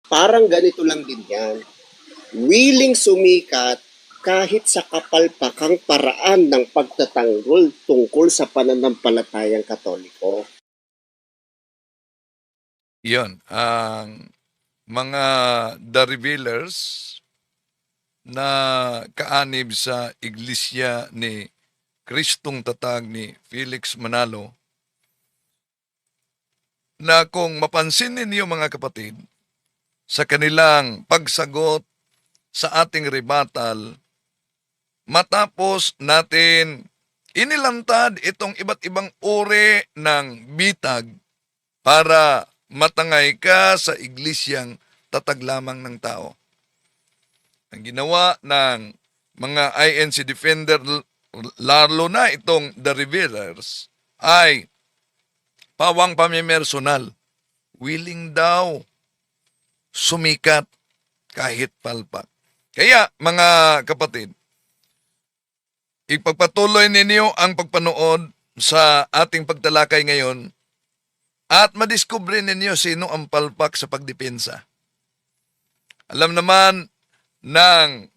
Parang ganito lang din yan. Willing sumikat kahit sa kapalpakang paraan ng pagtatanggol tungkol sa pananampalatayang Katoliko. Yon, ang mga The Revealers na kaanib sa iglesia ni Kristong Tatag ni Felix Manalo, na kung mapansin ninyo mga kapatid, sa kanilang pagsagot sa ating rebuttal, matapos natin inilantad itong iba't ibang uri ng bitag para matangay ka sa iglesyang tatag lamang ng tao. Ang ginawa ng mga INC Defender, lalo na itong The Revealers, ay pawang pamimersonal. Willing daw sumikat kahit palpak. Kaya mga kapatid, ipagpatuloy ninyo ang pagpanood sa ating pagtalakay ngayon at madiskubre ninyo sino ang palpak sa pagdepensa. Alam naman ng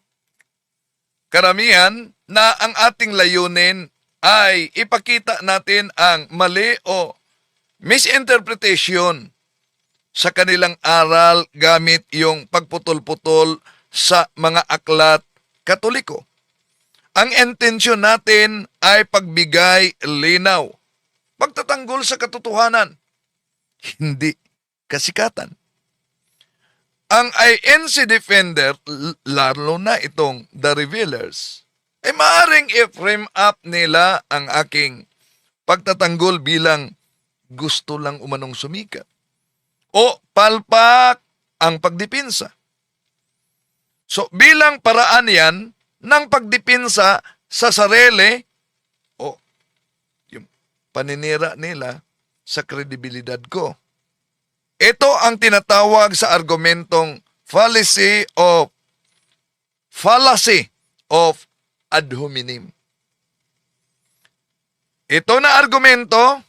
karamihan na ang ating layunin ay ipakita natin ang mali o misinterpretation sa kanilang aral gamit yung pagputol-putol sa mga aklat Katoliko. Ang intensyon natin ay pagbigay linaw, pagtatanggol sa katotohanan, hindi kasikatan. Ang INC Defender, lalo na itong The Revealers, ay maaaring i-frame up nila ang aking pagtatanggol bilang gusto lang umanong sumikat o palpak ang pagdipinsa. So bilang paraan yan ng pagdipinsa sa sarili o yung paninira nila sa kredibilidad ko. Ito ang tinatawag sa argumentong fallacy of ad hominem. Ito na argumento,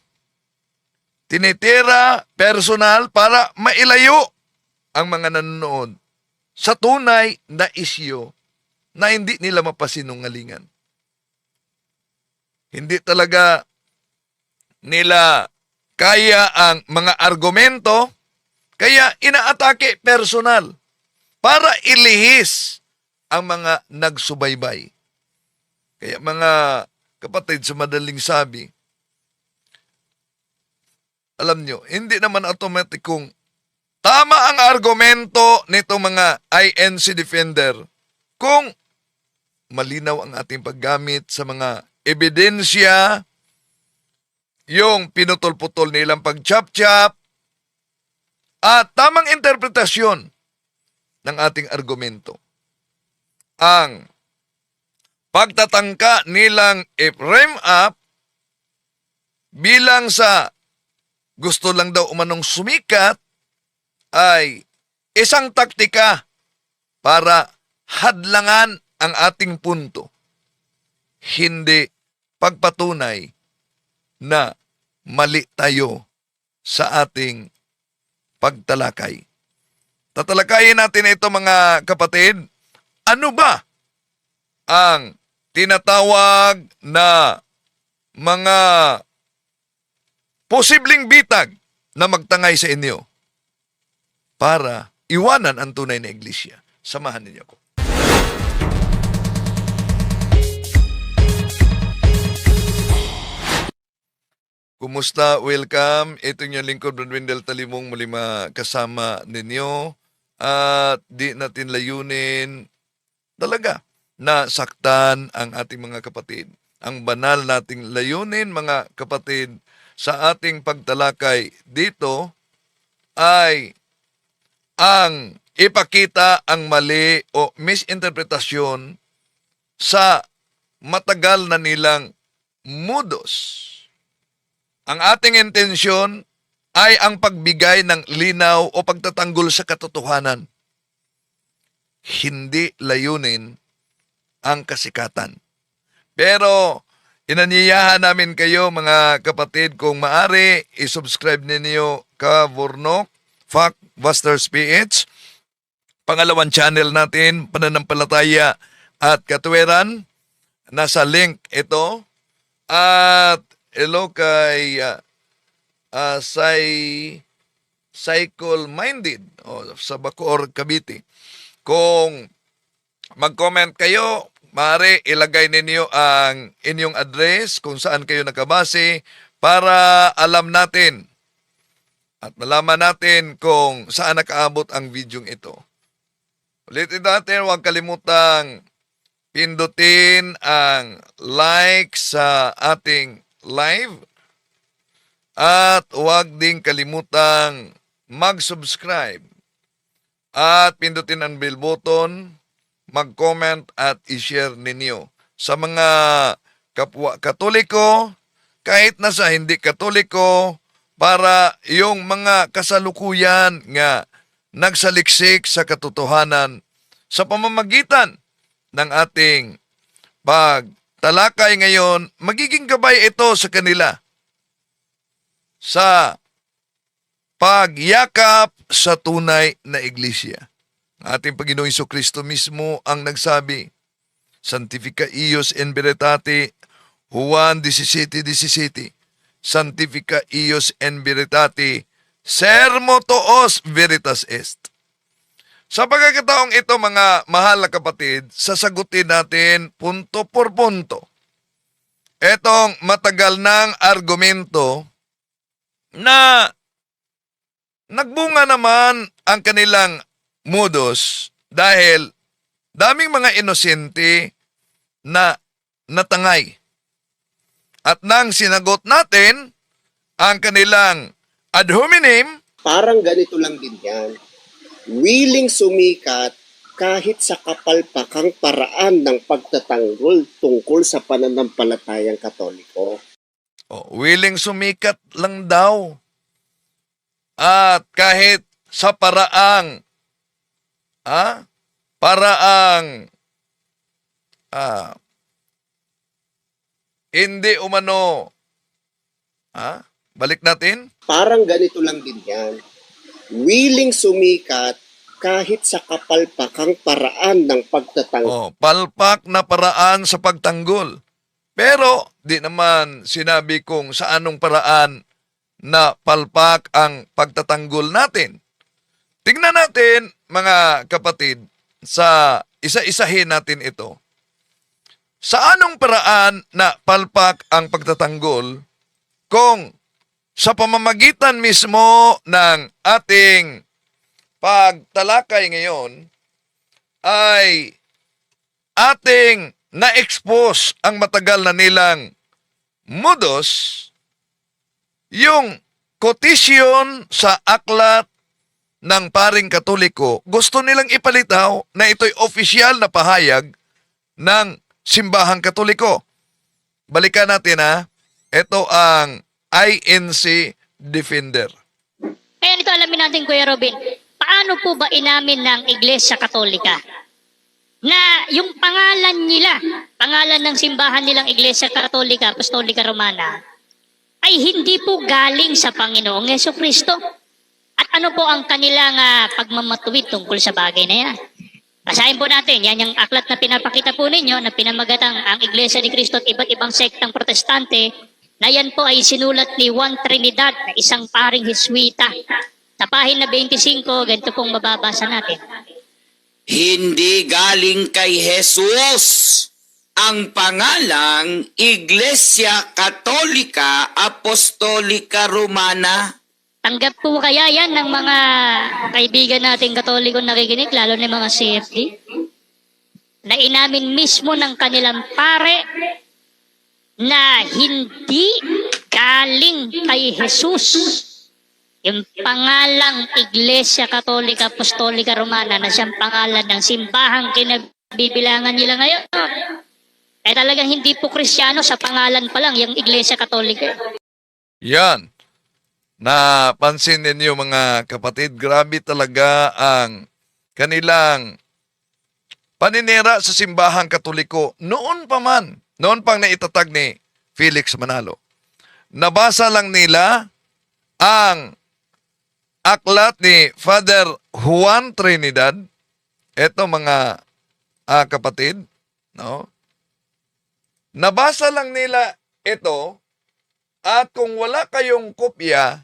tinitira personal para mailayo ang mga nanonood sa tunay na isyu na hindi nila mapasinungalingan. Hindi talaga nila kaya ang mga argumento, kaya inaatake personal para ilihis ang mga nagsubaybay. Kaya mga kapatid, sa madaling sabi, alam nyo, hindi naman automatic kung tama ang argumento nito mga INC Defender kung malinaw ang ating paggamit sa mga ebidensya, yung pinutol-putol nilang pag-chop-chop, at tamang interpretasyon ng ating argumento. Ang pagtatangka nilang i-frame up bilang sa gusto lang daw umanong sumikat ay isang taktika para hadlangan ang ating punto. Hindi pagpatunay na mali tayo sa ating pagtalakay. Tatalakayin natin ito mga kapatid. Ano ba ang tinatawag na mga posibleng bitag na magtangay sa inyo para iwanan ang tunay na iglesia? Samahan ninyo ako. Kumusta? Welcome. Ito yung lingkod, Brad Wendell Talimong, muli kasama ninyo. At di natin layunin talaga na saktan ang ating mga kapatid. Ang banal nating layunin, mga kapatid, sa ating pagtalakay dito ay ang ipakita ang mali o misinterpretasyon sa matagal na nilang mudos. Ang ating intensyon ay ang pagbigay ng linaw o pagtatanggol sa katotohanan. Hindi layunin ang kasikatan. Pero inanyayahan namin kayo mga kapatid, kung maaari, isubscribe ninyo Ka Vurnok, Fact Busters PH, pangalawang channel natin, Pananampalataya at Katuwiran. Nasa link ito. At hello kay Cycle Minded sa Bacoor, Cavite. Kung mag-comment kayo, maaari ilagay ninyo ang inyong address kung saan kayo nakabase para alam natin at malaman natin kung saan nakaabot ang video ito. Ulitin natin, huwag kalimutang pindutin ang like sa ating live at huwag ding kalimutang mag-subscribe at pindutin ang bell button, mag-comment at i-share ninyo sa mga kapwa Katoliko, kahit na sa hindi Katoliko, para yung mga kasalukuyan nga nagsaliksik sa katotohanan sa pamamagitan ng ating pagtalakay ngayon, magiging gabay ito sa kanila sa pagyakap sa tunay na iglesia. Ang ating Panginoong Jesucristo mismo ang nagsabi, Sanctifica ius in veritate, Juan 17:17, Sanctifica ius in veritate, sermo toos veritas est. Sa pagkakataong ito, mga mahal na kapatid, sasagutin natin punto por punto etong matagal ng argumento na nagbunga naman ang kanilang modus dahil daming mga inosente na natangay. At nang sinagot natin ang kanilang ad hominem, Parang ganito lang din yan. Willing sumikat kahit sa kapalpakang paraan ng pagtatanggol tungkol sa pananampalatayang Katoliko. willing sumikat lang daw. At kahit sa paraang hindi umano, balik natin. Parang ganito lang din yan. Willing sumikat kahit sa kapalpakang paraan ng pagtatanggol. Palpak na paraan sa pagtanggol. Pero di naman sinabi kung sa anong paraan na palpak ang pagtatanggol natin. Tingnan natin, mga kapatid, sa isa-isahin natin ito. Sa anong paraan na palpak ang pagtatanggol kung sa pamamagitan mismo ng ating pagtalakay ngayon ay ating na-expose ang matagal na nilang modus, yung quotation sa aklat ng paring Katoliko, gusto nilang ipalitaw na ito'y opisyal na pahayag ng simbahang Katoliko. Balikan natin ito ang INC Defender. Kaya nito alamin natin, Kuya Robin, paano po ba inamin ng Iglesia Katolika na yung pangalan nila, pangalan ng simbahan nilang Iglesia Katolika, Apostolika Romana, ay hindi po galing sa Panginoong Jesucristo? At ano po ang kanilang pagmamatuwid tungkol sa bagay na yan? Basahin po natin, yan yung aklat na pinapakita po ninyo na pinamagatang ang Iglesia ni Cristo at iba't ibang sektang protestante, na yan po ay sinulat ni Juan Trinidad na isang paring Hiswita. Sa pahina 25, ganito pong mababasa natin. Hindi galing kay Jesus ang pangalang Iglesia Katolika Apostolika Romana. Tanggap po kaya yan ng mga kaibigan nating Katoliko nakikinig, lalo na mga CFD, na inamin mismo ng kanilang pare na hindi galing kay Jesus yung pangalang Iglesia Katolika Apostolika Romana na siyang pangalan ng simbahang kinabibilangan nila ngayon. Eh talagang hindi po Kristiyano sa pangalan pa lang yung Iglesia Katolika. Yan. Napansin ninyo, mga kapatid, grabe talaga ang kanilang paninira sa simbahang Katoliko noon pang naitatag ni Felix Manalo. Nabasa lang nila ang aklat ni Father Juan Trinidad Eto mga kapatid, no? Nabasa lang nila ito at kung wala kayong kopya,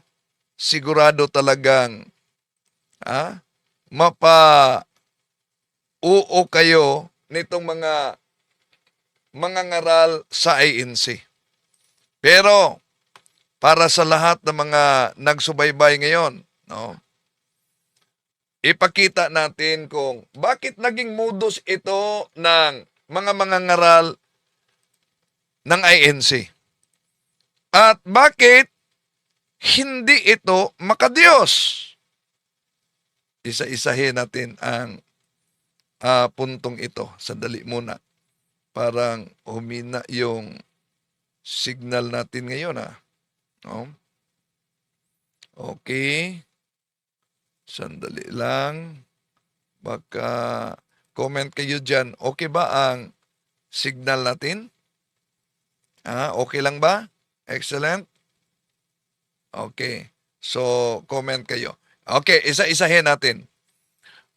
sigurado talagang mapa-uo kayo nitong mga ngaral sa INC. Pero para sa lahat ng mga nagsubaybay ngayon, no? Ipakita natin kung bakit naging modus ito ng mga ngaral ng INC. At bakit hindi ito makadiyos? Isa-isahin natin ang puntong ito. Sandali muna. Parang humina yung signal natin ngayon. No? Okay. Sandali lang. Baka comment kayo dyan. Okay ba ang signal natin? Okay lang ba? Excellent. Okay. So, comment kayo. Okay, isa-isahin natin.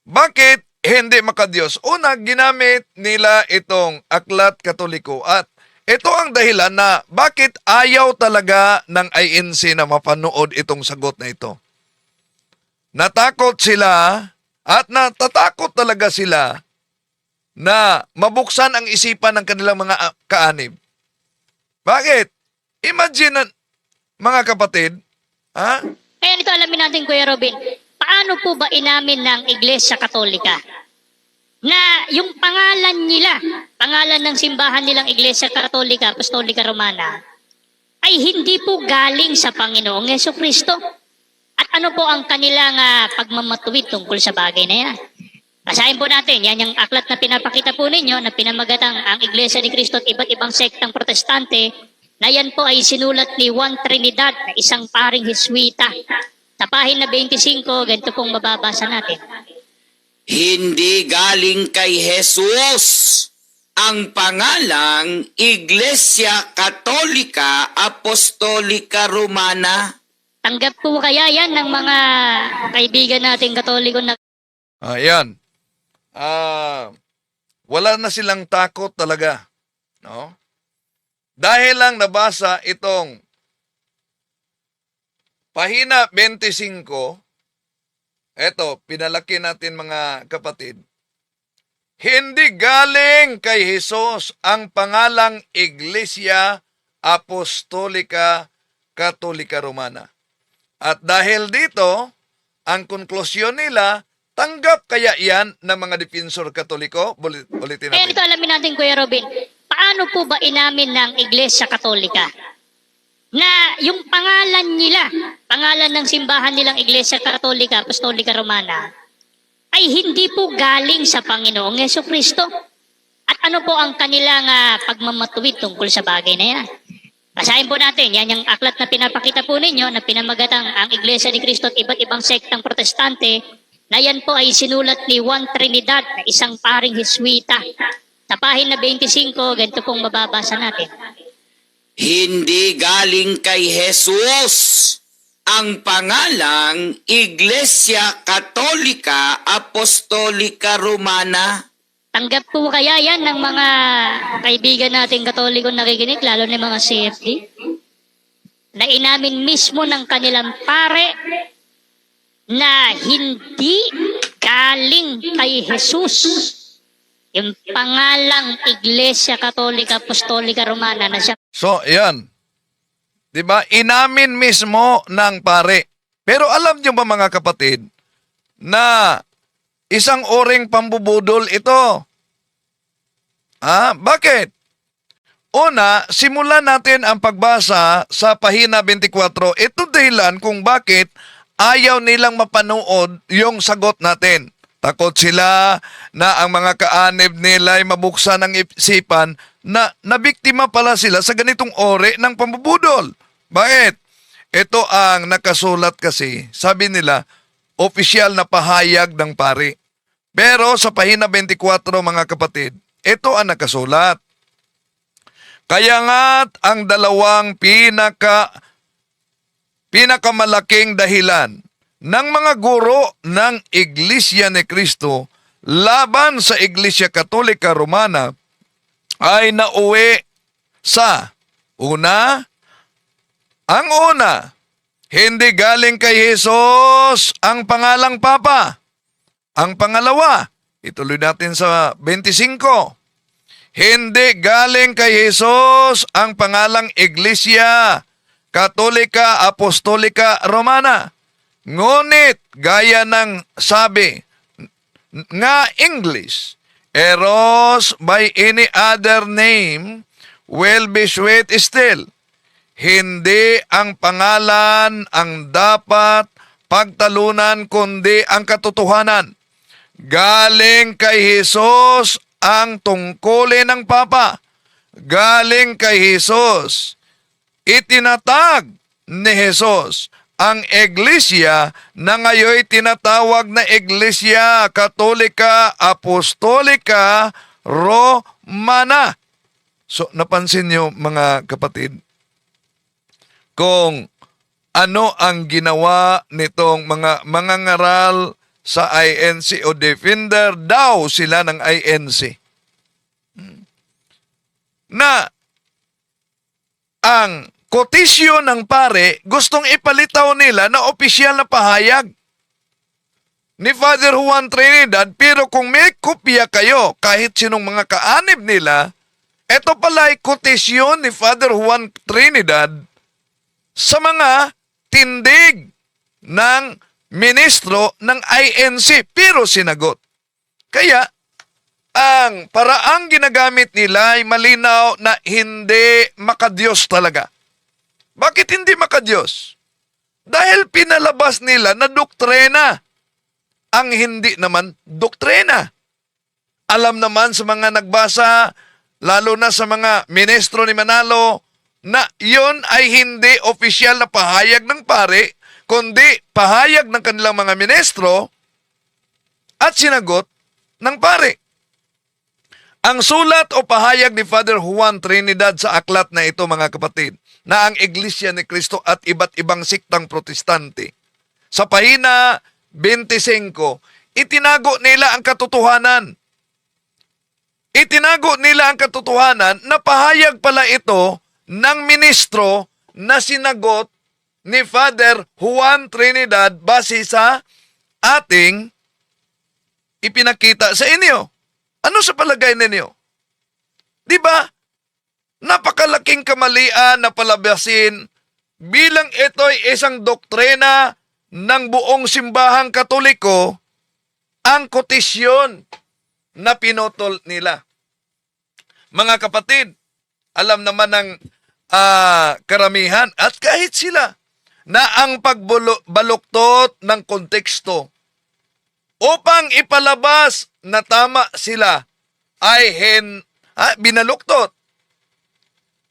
Bakit hindi makadiyos? Una, ginamit nila itong aklat katoliko at ito ang dahilan na bakit ayaw talaga ng INC na mapanood itong sagot na ito. Natakot sila at natatakot talaga sila na mabuksan ang isipan ng kanilang mga kaanib. Bakit? Imagine, mga kapatid, Kaya nito alamin natin, Kuya Robin, paano po ba inamin ng Iglesia Katolika na yung pangalan nila, pangalan ng simbahan nilang Iglesia Katolika, Apostolika Romana, ay hindi po galing sa Panginoong Jesucristo? At ano po ang kanilang pagmamatuwid tungkol sa bagay na yan? Basahin po natin, yan yung aklat na pinapakita po ninyo na pinamagatang ang Iglesia ni Cristo at iba't ibang sektang protestante, na yan po ay sinulat ni Juan Trinidad na isang paring Heswita. Sa pahina 25, ganito pong mababasa natin. Hindi galing kay Jesus ang pangalang Iglesia Katolika Apostolika Romana. Tanggap po kaya yan ng mga kaibigan nating Katoliko na Ayan. Wala na silang takot talaga. No? Dahil lang nabasa itong pahina 25, eto, pinalaki natin mga kapatid. Hindi galing kay Jesus ang pangalang Iglesia Apostolika Katolika Romana. At dahil dito, ang konklusyon nila, tanggap kaya yan ng mga depensor Katoliko? Ulitin Kaya natin. nito alamin natin, Kuya Robin, paano po ba inamin ng Iglesia Katolika na yung pangalan nila, pangalan ng simbahan nilang Iglesia Katolika, Apostolika Romana, ay hindi po galing sa Panginoong Jesucristo? At ano po ang kanilang pagmamatuwid tungkol sa bagay na yan? Basahin po natin, yan yung aklat na pinapakita po ninyo na pinamagatang ang Iglesia ni Cristo at iba't ibang sektang protestante, na yan po ay sinulat ni Juan Trinidad na isang paring Heswita. Sa pahina 25, ganito pong mababasa natin. Hindi galing kay Jesus ang pangalang Iglesia Katolika Apostolika Romana. Tanggap po kaya yan ng mga kaibigan nating Katoliko nakikinig, lalo na mga CFD, na inamin mismo ng kanilang pare na hindi galing kay Jesus yung pangalang Iglesia Katolika Apostolika Romana na siya. So, yan. Diba? Inamin mismo ng pare. Pero alam nyo ba mga kapatid, na isang oring pambubudol ito? Bakit? Una, simulan natin ang pagbasa sa pahina 24. Ito dahilan kung bakit ayaw nilang mapanood yung sagot natin. Takot sila na ang mga kaanib nila ay mabuksan ang isipan na nabiktima pala sila sa ganitong ore ng pambubudol. Bakit? Ito ang nakasulat kasi, sabi nila, opisyal na pahayag ng pari. Pero sa pahina 24 mga kapatid, ito ang nakasulat. Kaya nga't ang dalawang pinakamalaking dahilan ng mga guro ng Iglesia ni Cristo laban sa Iglesia Katolika Romana ay nauwi sa ang una, hindi galing kay Jesus ang pangalang Papa. Ang pangalawa, ituloy natin sa 25, hindi galing kay Jesus ang pangalang Iglesia Katolika Apostolika Romana. Ngunit gaya ng sabi nga English, eros by any other name will be sweet still. Hindi ang pangalan ang dapat pagtalunan kundi ang katotohanan. Galing kay Jesus ang tungkulin ng Papa. Galing kay Jesus. Itinatag ni Jesus ang Iglesia na ngayon tinatawag na Iglesia Katolika Apostolika Romana. So, napansin niyo mga kapatid, kung ano ang ginawa nitong mga mangangaral sa INC o defender daw sila ng INC. Na ang kotisyon ng pare gustong ipalitaw nila na opisyal na pahayag ni Father Juan Trinidad, pero kung may kopya kayo kahit sinong mga kaanib nila, ito pala ay kotisyon ni Father Juan Trinidad sa mga tindig ng ministro ng INC, pero sinagot. Kaya, ang paraang ginagamit nila ay malinaw na hindi makadiyos talaga. Bakit hindi makadiyos? Dahil pinalabas nila na doktrina ang hindi naman doktrina. Alam naman sa mga nagbasa, lalo na sa mga ministro ni Manalo, na yun ay hindi opisyal na pahayag ng pare, kundi pahayag ng kanilang mga ministro at sinagot ng pare. Ang sulat o pahayag ni Father Juan Trinidad sa aklat na ito, mga kapatid, na ang Iglesia ni Cristo at iba't ibang siktang protestante, sa pahina 25, itinago nila ang katotohanan. Itinago nila ang katotohanan na pahayag pala ito ng ministro na sinagot ni Father Juan Trinidad base sa ating ipinakita sa inyo. Ano sa palagay ninyo? Di ba? Napakalaking kamalian na palabasin bilang ito'y isang doktrina ng buong simbahang Katoliko ang kotisyon na pinutol nila. Mga kapatid, alam naman ng karamihan at kahit sila na ang pagbaluktot ng konteksto upang ipalabas na tama sila ay binaluktot.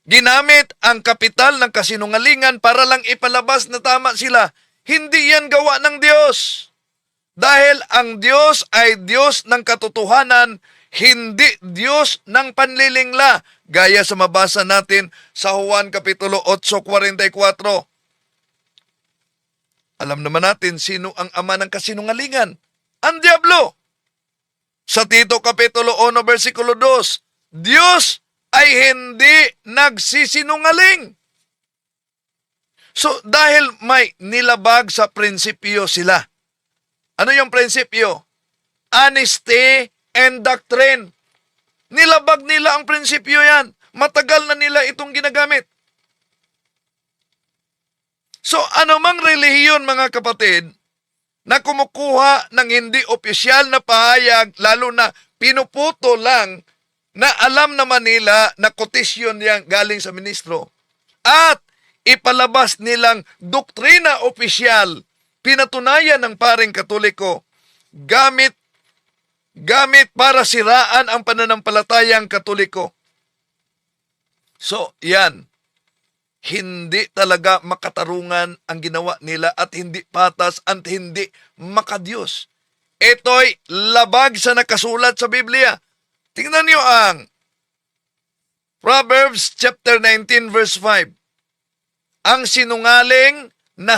Ginamit ang kapital ng kasinungalingan para lang ipalabas na tama sila. Hindi yan gawa ng Diyos. Dahil ang Diyos ay Diyos ng katotohanan, hindi Diyos ng panlilingla. Gaya sa mabasa natin sa Juan Kapitulo 8:44. Alam naman natin sino ang ama ng kasinungalingan. Ang Diablo. Sa Tito Kapitulo 1, versikulo 2, Diyos ay hindi nagsisinungaling. So, dahil may nilabag sa prinsipyo sila. Ano yung prinsipyo? Honesty and doctrine. Nilabag nila ang prinsipyo yan. Matagal na nila itong ginagamit. So, anumang relihiyon, mga kapatid, na kumukuha ng hindi opisyal na pahayag, lalo na pinuputo lang na alam naman nila na kotisyon yan galing sa ministro, at ipalabas nilang doktrina opisyal, pinatunayan ng paring Katoliko, gamit para siraan ang pananampalatayang Katoliko. So, yan. Hindi talaga makatarungan ang ginawa nila at hindi patas at hindi makadiyos. Ito'y labag sa nakasulat sa Biblia. Tingnan niyo ang Proverbs chapter 19 verse 5. Ang sinungaling na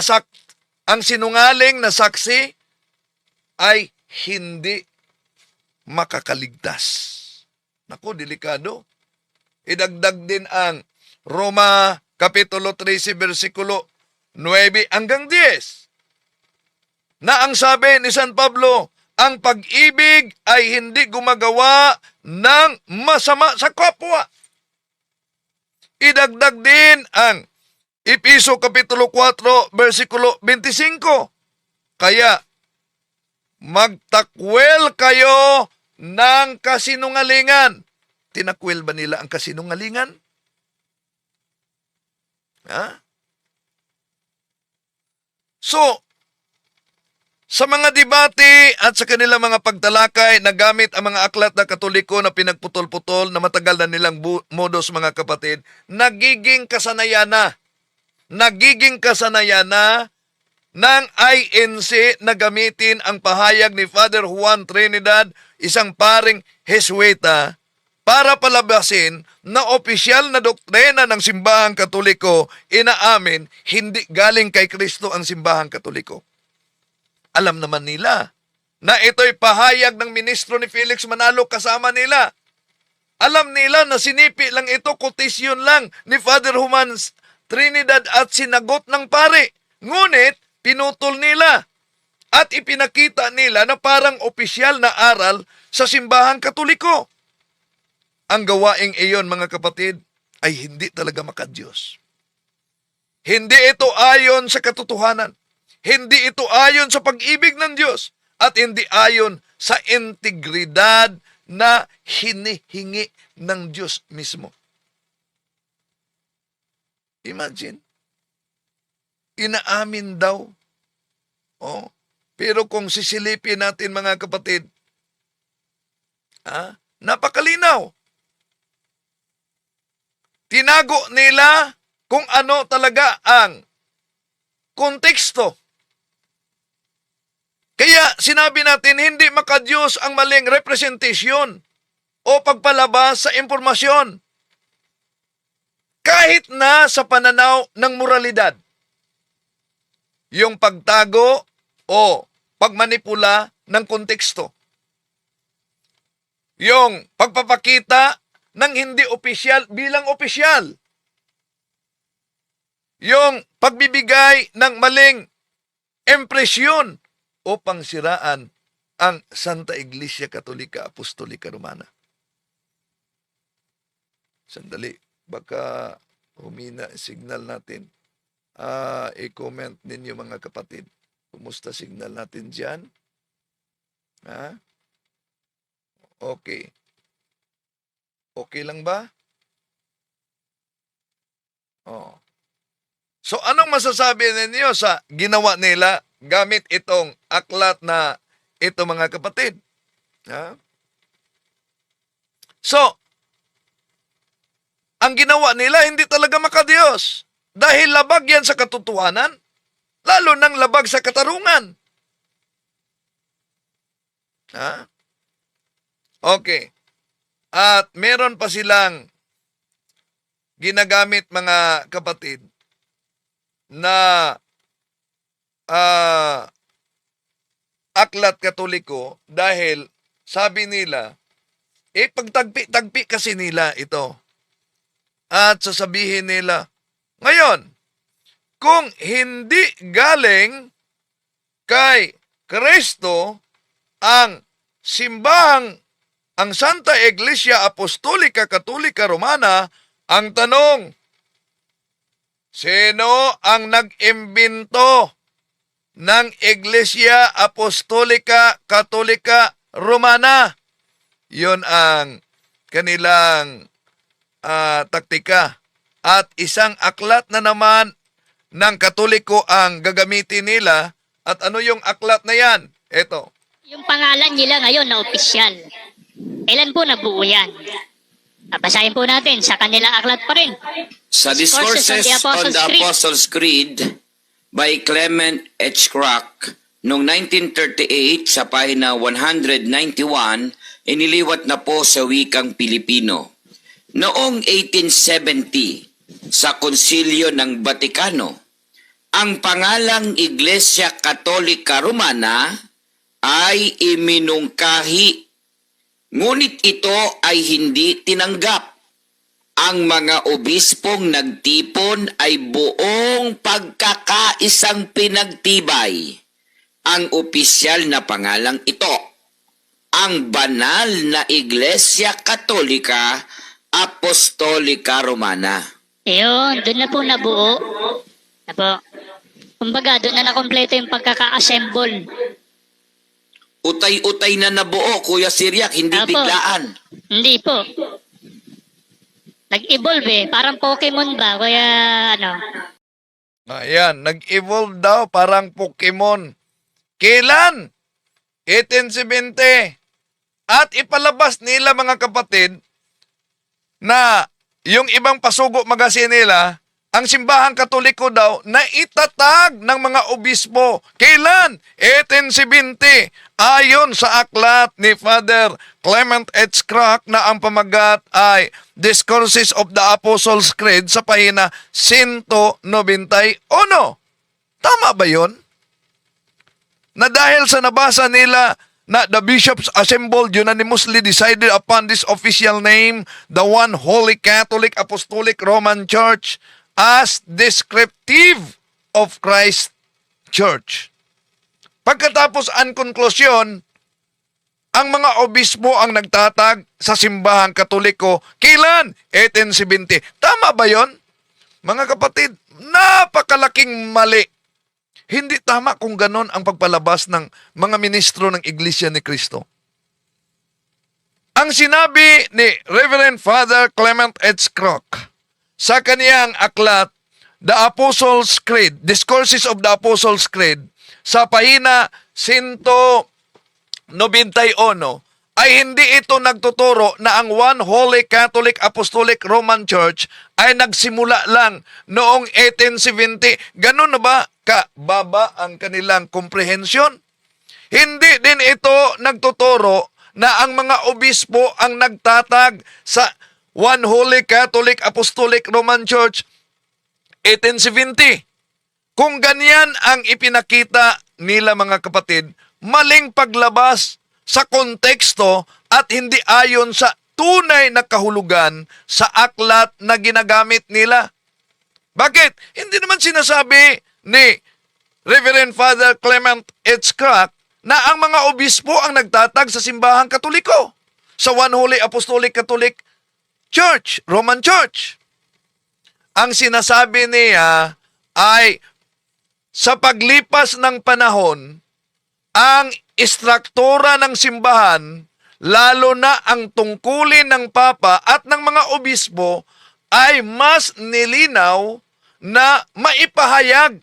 saksi ay hindi makakaligtas. Naku, delikado. Idagdag din ang Roma Kapitulo 13, versikulo 9 hanggang 10. Na ang sabi ni San Pablo, ang pag-ibig ay hindi gumagawa ng masama sa kapwa. Idagdag din ang Episo Kapitulo 4, versikulo 25. Kaya, magtakwel kayo ng kasinungalingan. Tinakwel ba nila ang kasinungalingan? Ha? So, sa mga debate at sa kanilang mga pagtalakay, nagamit ang mga aklat na Katoliko na pinagputol-putol na matagal na nilang modus, mga kapatid, nagiging kasanayan na. Nagiging kasanayan na ng INC na gamitin ang pahayag ni Father Juan Trinidad, isang paring Jesuita, para palabasin na opisyal na doktrina ng simbahang Katoliko, inaamin, hindi galing kay Kristo ang simbahang Katoliko. Alam naman nila na ito'y pahayag ng ministro ni Felix Manalo kasama nila. Alam nila na sinipi lang ito, kotisyon lang ni Father Juan Trinidad at sinagot ng pare. Ngunit, pinutol nila at ipinakita nila na parang opisyal na aral sa simbahang Katoliko. Ang gawaing iyon, mga kapatid, ay hindi talaga makadiyos. Hindi ito ayon sa katotohanan. Hindi ito ayon sa pag-ibig ng Diyos. At hindi ayon sa integridad na hinihingi ng Diyos mismo. Imagine. Inaamin daw. Oh, pero kung sisilipin natin, mga kapatid, napakalinaw. Tinago nila kung ano talaga ang konteksto. Kaya sinabi natin, hindi makadiyos ang maling representasyon o pagpalabas sa impormasyon. Kahit na sa pananaw ng moralidad. Yung pagtago o pagmanipula ng konteksto. Yung pagpapakita ng hindi opisyal bilang opisyal. Yung pagbibigay ng maling impresyon o pangsiraan ang Santa Iglesia Katolika Apostolika Romana. Sandali, baka humina signal natin. I-comment ninyo, mga kapatid. Kumusta signal natin dyan? Okay. Okay lang ba? So, anong masasabi ninyo sa ginawa nila gamit itong aklat na ito, mga kapatid? So, ang ginawa nila hindi talaga makadiyos dahil labag yan sa katotohanan, lalo nang labag sa katarungan. Okay. At meron pa silang ginagamit, mga kapatid, na aklat Katoliko dahil sabi nila, pagtagpi-tagpi kasi nila ito. At sasabihin nila, ngayon, kung hindi galing kay Kristo ang simbahang ang Santa Iglesia Apostolika Katolika Romana, ang tanong, sino ang nag-imbento ng Iglesia Apostolika Katolika Romana? Yun ang kanilang taktika. At isang aklat na naman ng Katoliko ang gagamitin nila. At ano yung aklat na yan? Ito. Yung pangalan nila ngayon na opisyal. Kailan po nabuo yan? Basahin po natin sa kanilang aklat pa rin. Sa Discourses on the Apostles' Creed by Clement H. Crack noong 1938 sa pahina 191, iniliwat na po sa wikang Pilipino. Noong 1870, sa Konsilyo ng Batikano, ang pangalang Iglesia Katolika Romana ay iminungkahi Ngunit ito ay hindi tinanggap. Ang mga obispong nagtipon ay buong pagkakaisang pinagtibay ang opisyal na pangalang ito, ang banal na Iglesia Katolika Apostolika Romana. Ayun, doon na po nabuo. Na po. Kumbaga, doon na nakompleto yung pagkaka-assemble. Utay-utay na nabuo, Kuya Siriac, hindi Apo. biglaan. Hindi po. Nag-evolve parang Pokemon ba? Kaya ano? Ayan, nag-evolve daw parang Pokemon. Kailan? 1870. At ipalabas nila mga kapatid na yung ibang pasugo magasin nila, ang simbahang katoliko daw na itatag ng mga obispo. Kailan? 1870. Ayon sa aklat ni Father Clement H. Crack na ang pamagat ay Discourses of the Apostles' Creed sa pahina 191. Tama ba yon? Na dahil sa nabasa nila na the bishops assembled unanimously decided upon this official name, the one Holy Catholic Apostolic Roman Church, as descriptive of Christ Church. Pagkatapos ang konklusyon, ang mga obispo ang nagtatag sa simbahang katoliko. Kailan? 1870. Tama ba yon? Mga kapatid, napakalaking mali. Hindi tama kung ganon ang pagpalabas ng mga ministro ng Iglesia ni Cristo. Ang sinabi ni Reverend Father Clement H. Crock sa kaniyang aklat, The Apostles' Creed, Discourses of the Apostles' Creed, sa pahina 191, ay hindi ito nagtuturo na ang One Holy Catholic Apostolic Roman Church ay nagsimula lang noong 1870. Ganun na ba kababa ang kanilang komprehensyon? Hindi din ito nagtuturo na ang mga obispo ang nagtatag sa One Holy Catholic Apostolic Roman Church 1870. Kung ganyan ang ipinakita nila mga kapatid, maling paglabas sa konteksto at hindi ayon sa tunay na kahulugan sa aklat na ginagamit nila. Bakit? Hindi naman sinasabi ni Reverend Father Clement H. Crack na ang mga obispo ang nagtatag sa simbahang katoliko sa One Holy Apostolic Catholic Church, Roman Church. Ang sinasabi niya ay sa paglipas ng panahon, ang istruktura ng simbahan, lalo na ang tungkulin ng Papa at ng mga obispo, ay mas nilinaw na maipahayag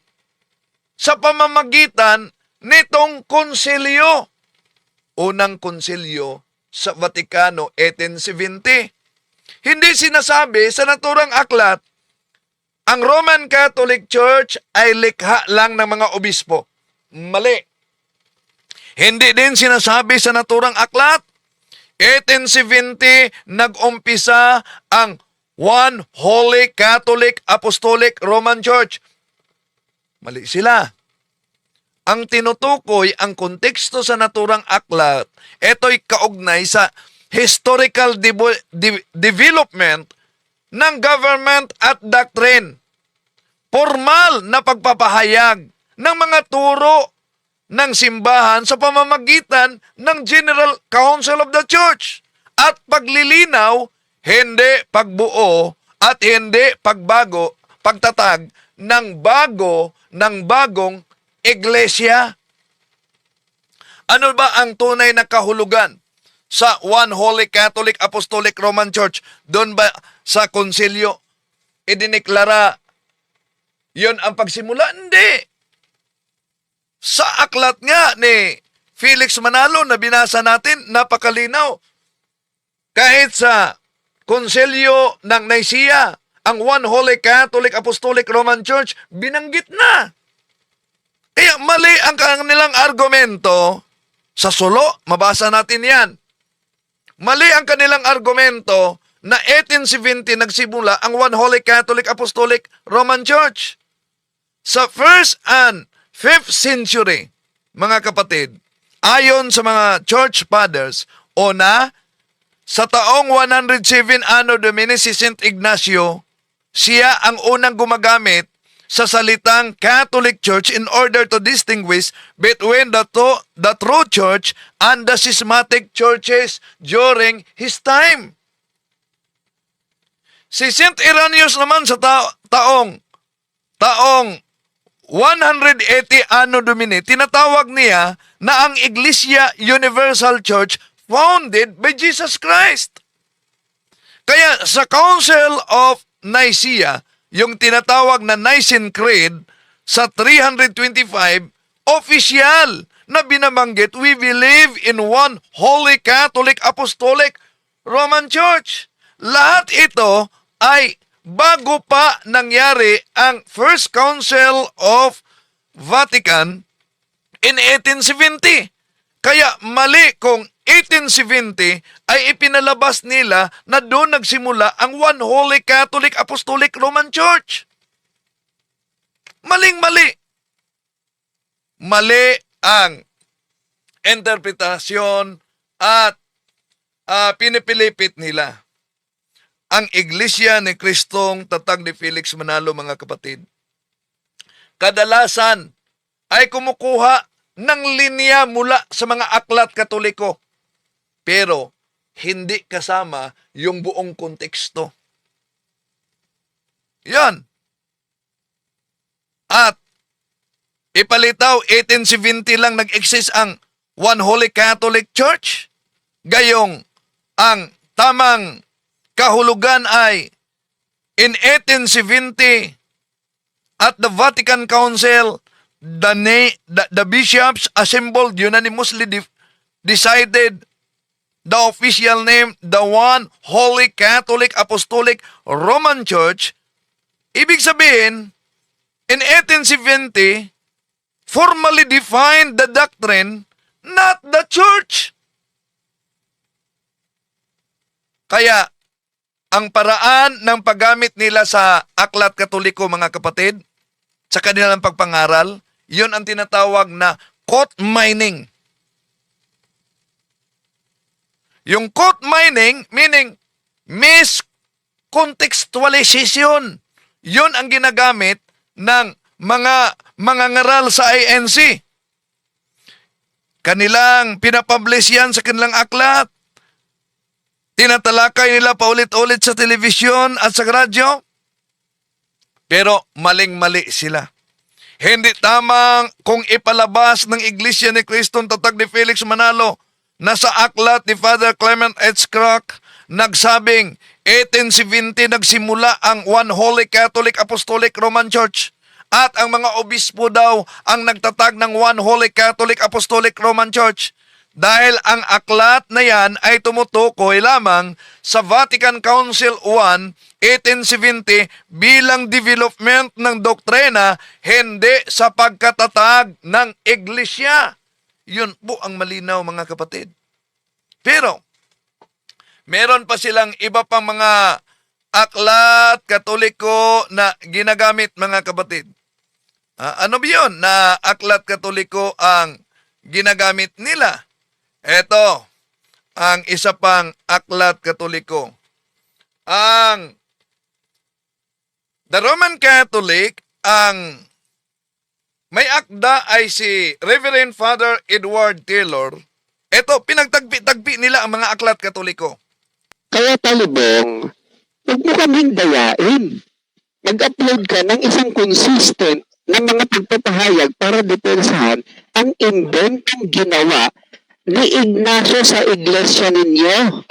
sa pamamagitan nitong konsilyo. Unang konsilyo sa Vaticano, 1870. Hindi sinasabi sa naturang aklat, ang Roman Catholic Church ay likha lang ng mga obispo. Mali. Hindi din sinasabi sa naturang aklat, 1870 nag-umpisa ang One Holy Catholic Apostolic Roman Church. Mali sila. Ang tinutukoy, ang konteksto sa naturang aklat, ito'y kaugnay sa historical development ng government at doctrine. Formal na pagpapahayag ng mga turo ng simbahan sa pamamagitan ng General Council of the Church at paglilinaw, hindi pagbuo at hindi pagtatag ng bagong iglesia. Ano ba ang tunay na kahulugan sa One Holy Catholic Apostolic Roman Church? Doon ba sa konsilyo idiniklara yon ang pagsimula? Hindi. Sa aklat nga ni Felix Manalo na binasa natin, napakalinaw. Kahit sa konsilyo ng Nicaea, ang One Holy Catholic Apostolic Roman Church, binanggit na. Kaya mali ang kanilang argumento. Sa sulo, mabasa natin yan. Mali ang kanilang argumento na 1870 nagsimula ang One Holy Catholic Apostolic Roman Church. Sa 1st and 5th century, mga kapatid, ayon sa mga church fathers, una, Sa taong 107 Anno Domini, si St. Ignacio, siya ang unang gumagamit sa salitang Catholic Church in order to distinguish between the true church and the schismatic churches during his time. Si St. Irenaeus naman sa taong 180 Anno Domini, tinatawag niya na ang Iglesia Universal Church founded by Jesus Christ. Kaya sa Council of Nicaea, yung tinatawag na Nicene Creed sa 325, official na binabanggit, we believe in one Holy Catholic Apostolic Roman Church. Lahat ito ay bago pa nangyari ang First Council of Vatican in 1870. Kaya mali kung 1870 ay ipinalabas nila na doon nagsimula ang One Holy Catholic Apostolic Roman Church. Maling-mali. Mali ang interpretasyon at pinipilipit nila. Ang Iglesia ni Kristong Tatag ni Felix Manalo, mga kapatid, kadalasan ay kumukuha ng linya mula sa mga aklat Katoliko, pero hindi kasama yung buong konteksto. Yan. At ipalitaw, 1870 lang nag-exist ang One Holy Catholic Church. Gayong ang tamang kahulugan ay in 1870 at the Vatican Council, the bishops assembled unanimously decided the official name, the One Holy Catholic Apostolic Roman Church. Ibig sabihin, in 1870, formally defined the doctrine, not the church. Kaya, ang paraan ng paggamit nila sa aklat Katoliko, mga kapatid, sa kanilang pagpangaral, yun ang tinatawag na quote mining. Yung quote mining, meaning miscontextualization. Yun ang ginagamit ng mga ngaral sa INC. Kanilang pinapublish yan sa kanilang aklat. Tinatalakay nila paulit-ulit sa telebisyon at sa radyo. Pero maling-mali sila. Hindi tamang kung ipalabas ng Iglesia ni Kristong Tatag ni Felix Manalo na sa aklat ni Father Clement H. Crack nagsabing 1870 nagsimula ang One Holy Catholic Apostolic Roman Church at ang mga obispo daw ang nagtatag ng One Holy Catholic Apostolic Roman Church. Dahil ang aklat na yan ay tumutukoy lamang sa Vatican Council I, 1870 bilang development ng doktrina, hindi sa pagkatatag ng Iglesia. Yun po ang malinaw, mga kapatid. Pero, meron pa silang iba pang mga aklat Katoliko na ginagamit, mga kapatid. Ano ba yun na aklat Katoliko ang ginagamit nila? Ito, ang isa pang aklat Katoliko. The Roman Catholic, ang may akda ay si Reverend Father Edward Taylor. Ito, pinagtagpi-tagpi nila ang mga aklat Katoliko. Kaya Talibong, huwag mo kaming dayain. Mag-upload ka ng isang consistent na mga pagpapahayag para depensahan ang inventong ginawa ni Ignacio sa iglesia ninyo.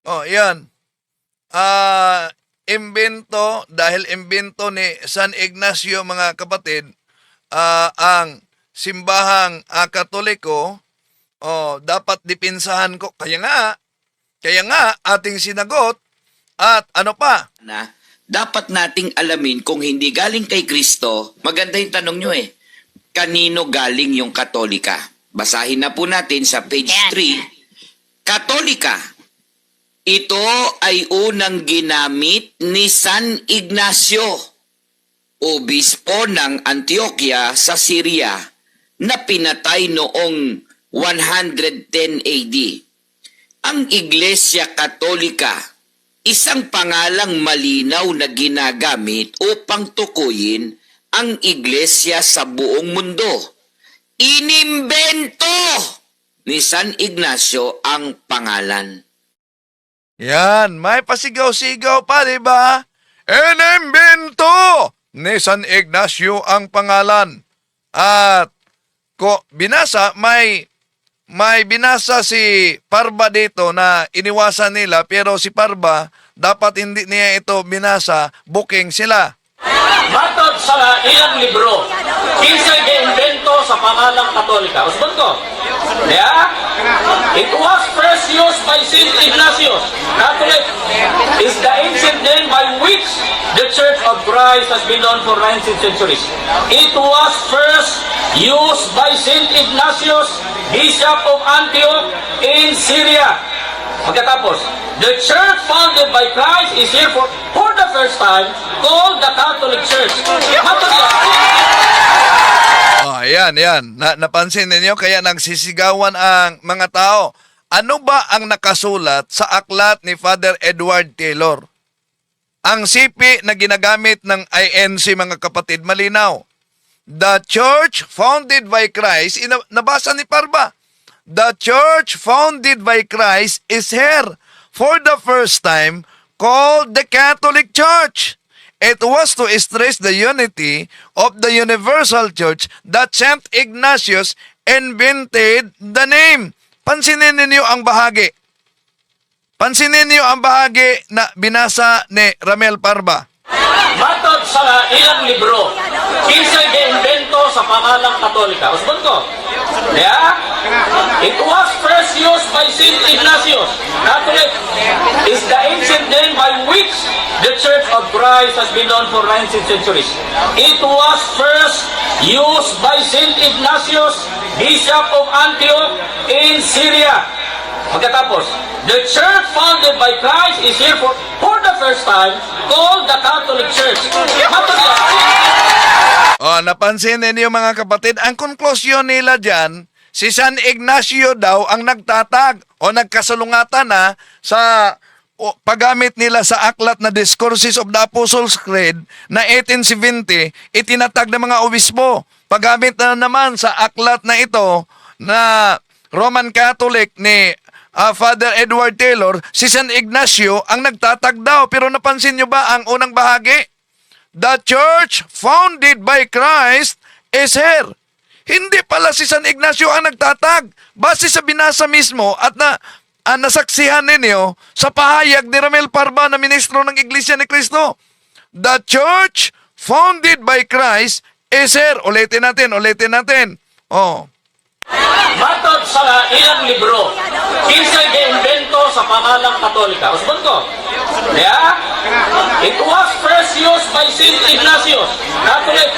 Oh, yan. Imbento, dahil imbento ni San Ignacio, mga kapatid, ang simbahang Katoliko, dapat dipinsahan ko. Kaya nga, ating sinagot, at ano pa? Dapat nating alamin kung hindi galing kay Kristo, maganda yung tanong nyo kanino galing yung Katolika? Basahin na po natin sa page 3. Katolika. Ito ay unang ginamit ni San Ignacio, obispo ng Antioquia sa Syria, na pinatay noong 110 AD. Ang Iglesia Katolika, isang pangalang malinaw na ginagamit upang tukuyin ang iglesia sa buong mundo. Inimbento ni San Ignacio ang pangalan. Yan, may pasigaw-sigaw pa, di ba? Inimbento ni San Ignacio ang pangalan. At binasa, may binasa si Parba dito na iniwasan nila, pero si Parba, dapat hindi niya ito binasa, booking sila. Matod sa ilang libro, kinsay giimbento sa pangalang Katolika. Usbon ko. Yeah? It was first used by Saint Ignatius. Catholic is the ancient name by which the Church of Christ has been known for 19th centuries. It was first used by Saint Ignatius, Bishop of Antioch in Syria. Pagkatapos, the church founded by Christ is here for the first time called the Catholic Church. Yan. Napansin ninyo, kaya nagsisigawan ang mga tao. Ano ba ang nakasulat sa aklat ni Father Edward Taylor? Ang sipi na ginagamit ng INC, mga kapatid, malinaw. The church founded by Christ, nabasa ni Parba, the church founded by Christ is here for the first time called the Catholic Church. It was to stress the unity of the universal church that Saint Ignatius invented the name. Pansinin ninyo ang bahagi. Pansinin niyo ang bahagi na binasa ni Ramel Parba. Matod sa ilang libro, kinsay giimbento sa pangalang Katolika. Usbon ko. Yeah? It was first used by Saint Ignatius. Catholic is the ancient name by which the Church of Christ has been known for 19th centuries. It was first used by Saint Ignatius, Bishop of Antioch in Syria. Pagkatapos, the church founded by Christ is here for the first time called the Catholic Church. Napansin ninyo, mga kapatid, ang konklusyon nila dyan, si San Ignacio daw ang nagtatag o nagkasalungatan na sa paggamit nila sa aklat na Discourses of the Apostles' Creed na 1870, itinatag ng mga obispo. Paggamit na naman sa aklat na ito na Roman Catholic ni Father Edward Taylor, si San Ignacio ang nagtatag daw. Pero napansin nyo ba ang unang bahagi? The church founded by Christ is here. Hindi pala si San Ignacio ang nagtatag. Base sa binasa mismo at nasaksihan ninyo sa pahayag ni Ramel Parba na ministro ng Iglesia ni Cristo. The church founded by Christ is here. Ulitin natin. Matod sa ilang libro, kinsay giimbento sa pangalang Katolika. Usbon ko. Yeah? It was first used by Saint Ignatius. Catholic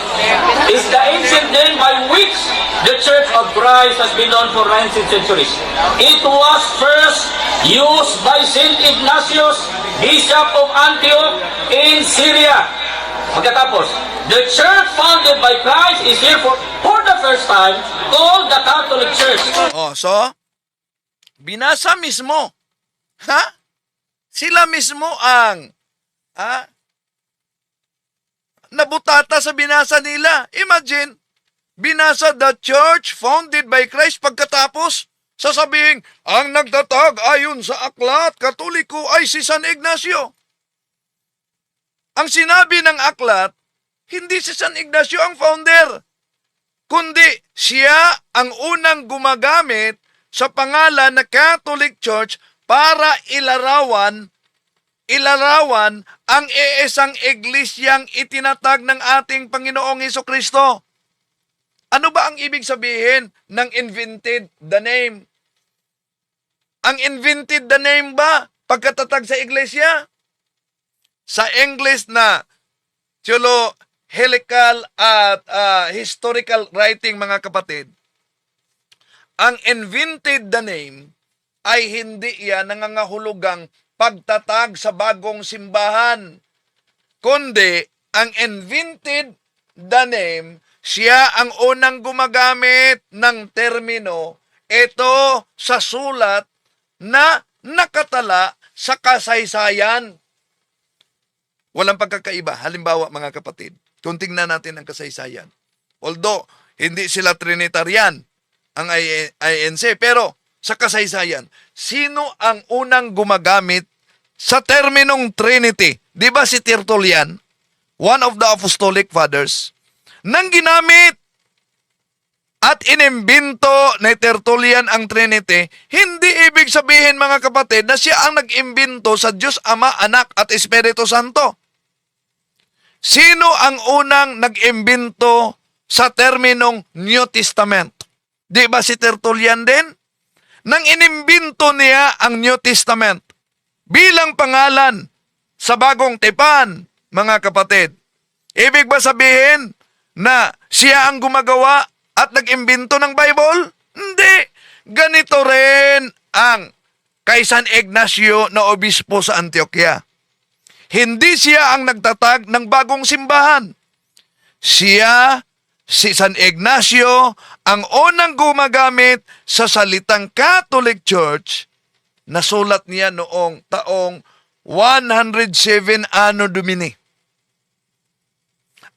is the ancient name by which the Church of Christ has been known for 19th centuries. It was first used by Saint Ignatius, Bishop of Antioch in Syria. Pagkatapos, the church founded by Christ is here for the first time called the Catholic Church. So, binasa mismo. Sila mismo ang nabutata sa binasa nila. Imagine, binasa the church founded by Christ, pagkatapos sasabihin, ang nagtatag ayon sa aklat Katoliko ay si San Ignacio. Ang sinabi ng aklat, hindi si San Ignacio ang founder, kundi siya ang unang gumagamit sa pangalan na Catholic Church para ilarawan ang iisang iglesyang itinatag ng ating Panginoong Hesukristo. Ano ba ang ibig sabihin ng invented the name? Ang invented the name ba pagkatatag sa iglesia? Sa English na theological at historical writing, mga kapatid, ang invented the name ay hindi yan nangangahulugang pagtatag sa bagong simbahan, kundi ang invented the name, siya ang unang gumagamit ng termino ito sa sulat na nakatala sa kasaysayan. Walang pagkakaiba. Halimbawa, mga kapatid, kung tingnan natin ang kasaysayan. Although, hindi sila Trinitarian, ang INC, pero sa kasaysayan, sino ang unang gumagamit sa terminong Trinity? Di ba si Tertullian, one of the Apostolic Fathers, nang ginamit at inimbento ni Tertullian ang Trinity, hindi ibig sabihin, mga kapatid, na siya ang nag-imbento sa Diyos Ama, Anak at Espiritu Santo. Sino ang unang nag-imbento sa terminong New Testament? Di ba si Tertullian din? Nang inimbento niya ang New Testament bilang pangalan sa bagong tipan, mga kapatid. Ibig ba sabihin na siya ang gumagawa at nag-imbento ng Bible? Hindi. Ganito rin ang kay San Ignacio na obispo sa Antioquia. Hindi siya ang nagtatag ng bagong simbahan. Siya, si San Ignacio, ang unang gumagamit sa salitang Catholic Church na sulat niya noong taong 107 Anno Domini.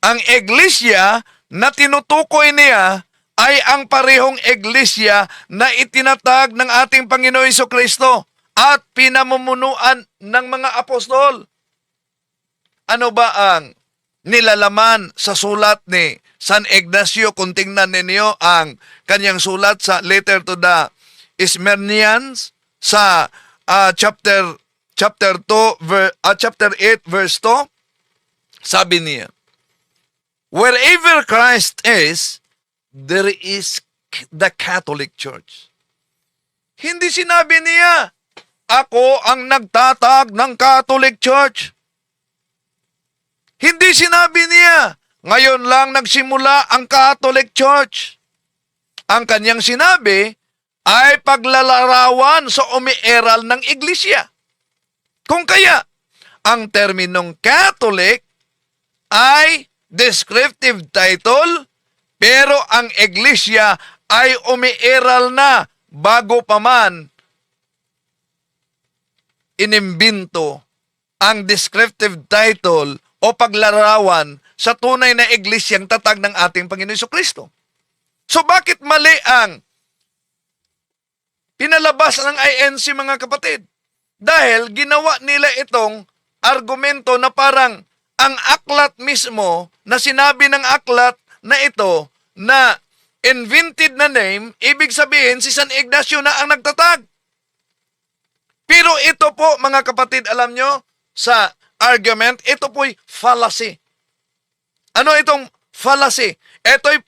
Ang iglesia na tinutukoy niya ay ang parehong iglesia na itinatag ng ating Panginoon Jesucristo at pinamumunuan ng mga apostol. Ano ba ang nilalaman sa sulat ni San Ignacio? Kung tingnan ninyo ang kanyang sulat sa letter to the Smyrnians sa chapter 8 verse 2, sabi niya, wherever Christ is, there is the Catholic Church. Hindi sinabi niya, ako ang nagtatag ng Catholic Church. Hindi sinabi niya, ngayon lang nagsimula ang Catholic Church. Ang kanyang sinabi ay paglalarawan sa umiiral ng iglesia. Kung kaya, ang terminong Catholic ay descriptive title, pero ang iglesia ay umiiral na bago pa man inimbento ang descriptive title o paglalarawan sa tunay na iglesyang tatag ng ating Panginoon Jesucristo. So bakit mali ang pinalabas ng INC, mga kapatid? Dahil ginawa nila itong argumento na parang ang aklat mismo, na sinabi ng aklat na ito na invented na name, ibig sabihin si San Ignacio na ang nagtatag. Pero ito po, mga kapatid, alam nyo, sa argument, ito po'y fallacy. Ano itong fallacy? Ito'y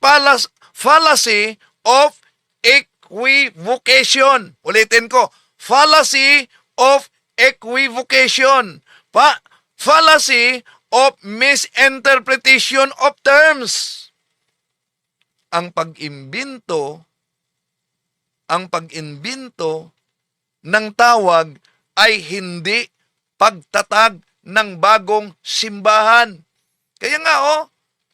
fallacy of equivocation. Ulitin ko, fallacy of equivocation. Fallacy of misinterpretation of terms. Ang pag-imbento ng tawag ay hindi pagtatag ng bagong simbahan. Kaya nga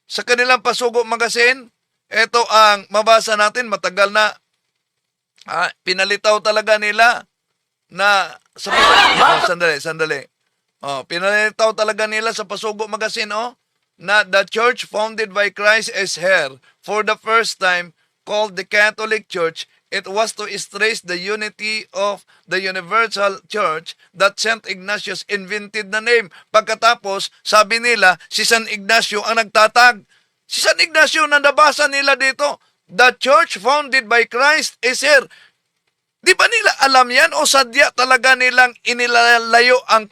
sa kanilang Pasugo Magazine, ito ang mabasa natin, matagal na pinalitaw talaga nila na sa sandali. Pinalitaw talaga nila sa Pasugo Magazine na the church founded by Christ is here for the first time called the Catholic Church. It was to stress the unity of the universal church that St. Ignatius invented the name. Pagkatapos, sabi nila, si San Ignacio ang nagtatag. Si San Ignacio na nabasa nila dito, the church founded by Christ is here. Di ba nila alam yan o sadya talaga nilang inilalayo ang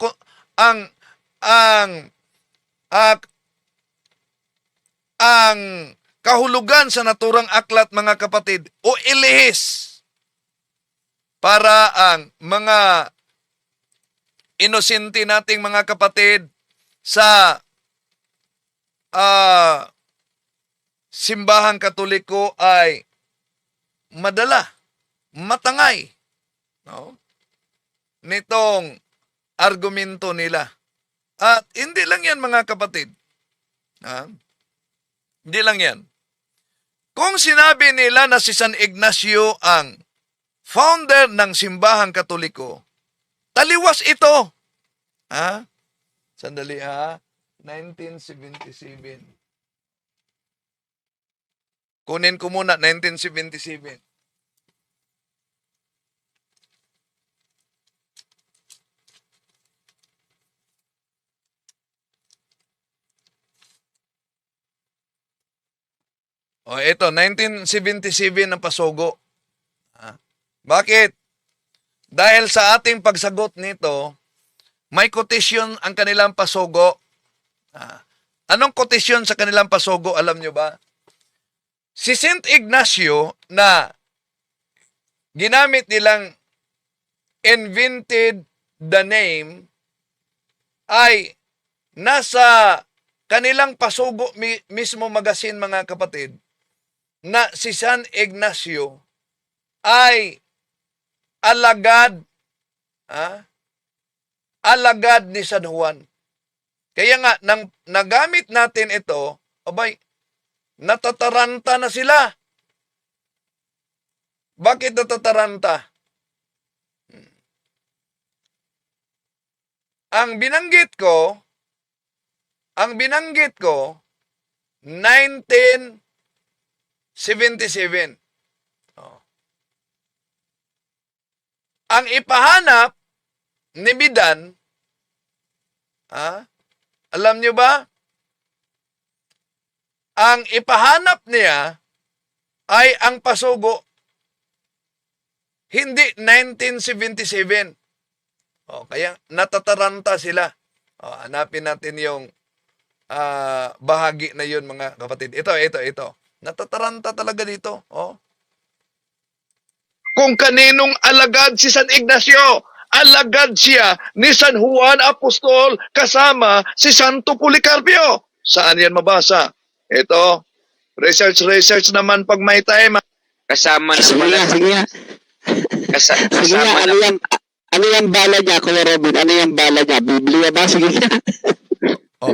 kahulugan sa naturang aklat, mga kapatid, o ilihis para ang mga inosente nating mga kapatid sa simbahang Katoliko ay matangay nitong argumento nila. At hindi lang yan, mga kapatid. Hindi lang yan. Kung sinabi nila na si San Ignacio ang founder ng simbahang Katoliko, Taliwas ito. Ha? Sandali ha. 1977. Kunin ko muna 1977. O ito, 1977 ang pasugo. Bakit? Dahil sa ating pagsagot nito, may quotation ang kanilang pasugo. Anong quotation sa kanilang pasugo, alam nyo ba? Si Saint Ignacio na ginamit nilang invented the name ay nasa kanilang pasugo mismo magasin, mga kapatid, na si San Ignacio ay alagad ni San Juan. Kaya nga, nang nagamit natin ito, abay, natataranta na sila. Bakit natataranta? Ang binanggit ko, 1977. Ang ipahanap ni Bidan, alam nyo ba? Ang ipahanap niya ay ang pasugo, hindi 1977. Kaya natataranta sila. Hanapin natin yung bahagi na yun, mga kapatid. Ito. Natataranta talaga dito. Kung kaninong alagad si San Ignacio, alagad siya ni San Juan Apostol kasama si Santo Policarpio. Saan yan mabasa? Ito, research naman pag may time. Kasama na Sige pala. nga, sige nga. Sige nga, Kasama na. ano yung bala niya, Kuya Robin? Ano yung bala niya? Biblia ba? Sige nga.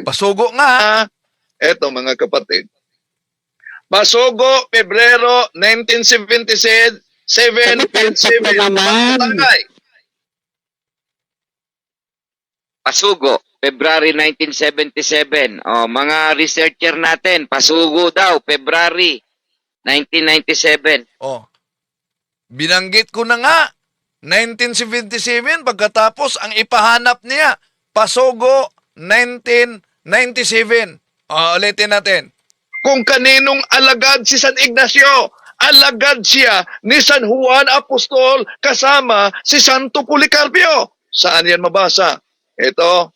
Pasugo nga. Ito, mga kapatid. Pasugo, Pebrero 1977, Ano, palpak na naman. Pasugo, February 1977. Mga researcher natin, pasugo daw, February 1997. Binanggit ko na nga, 1977, pagkatapos ang ipahanap niya, pasugo, 1997. Ulitin natin. Kung kaninong alagad si San Ignacio, alagad siya ni San Juan Apostol kasama si Santo Policarpio. Saan yan mabasa? Ito,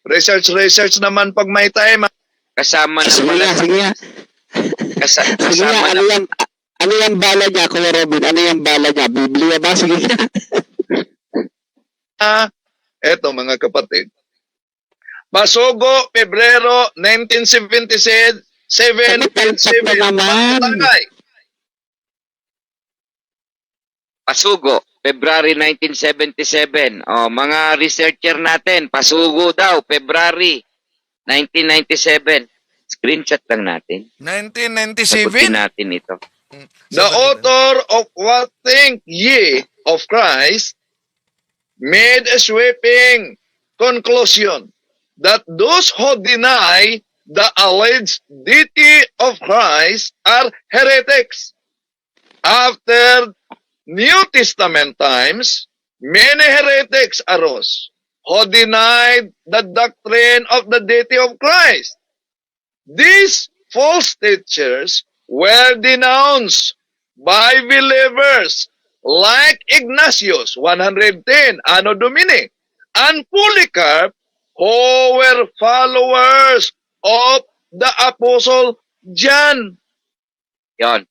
research naman pag may time. Kasama na Sige pala. nga, sige nga. Sige nga, Kasama na. ano yung bala niya, Kuya Robin? Ano yung bala niya? Biblia ba? Sige nga. Ito, mga kapatid. Pasugo, Pebrero 1977, Ano, palpak na naman. Pasugo, February 1977. Mga researcher natin, pasugo daw, February 1997. Screenshot lang natin. 1997? Sagutin natin ito. The author of What Think Ye of Christ made a sweeping conclusion that those who deny the alleged deity of Christ are heretics. After New Testament times, many heretics arose who denied the doctrine of the deity of Christ. These false teachers were denounced by believers like Ignatius, 110, Anno Domini, and Polycarp, who were followers of the Apostle John. Yon.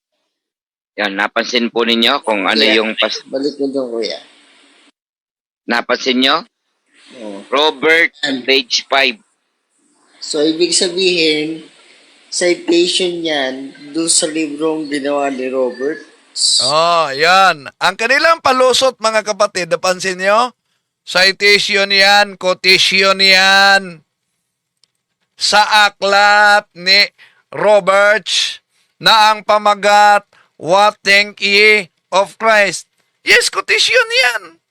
Yan, napansin po ninyo kung ano yung Balik mo doon, kuya. napansin nyo? Oh. Robert, page 5. So, ibig sabihin, citation yan doon sa librong ginawa ni Robert. Yan. Ang kanilang palusot, mga kapatid, napansin nyo? Citation yan, quotation yan sa aklat ni Roberts na ang pamagat, What Think Ye of Christ? Yes, quotation yan.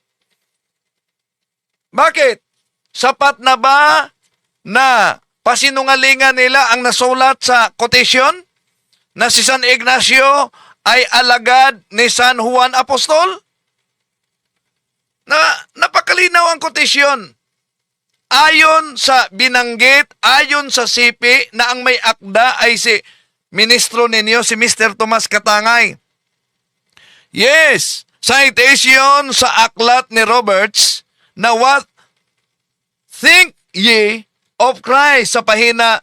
Bakit? Sapat na ba na pasinungalingan nila ang nasulat sa quotation na si San Ignacio ay alagad ni San Juan Apostol? Napakalinaw ang quotation. Ayon sa binanggit, ayon sa sipi na ang may akda ay si ministro ninyo, si Mr. Tomas Katangay. Yes, citation sa aklat ni Roberts na what think ye of Christ sa pahina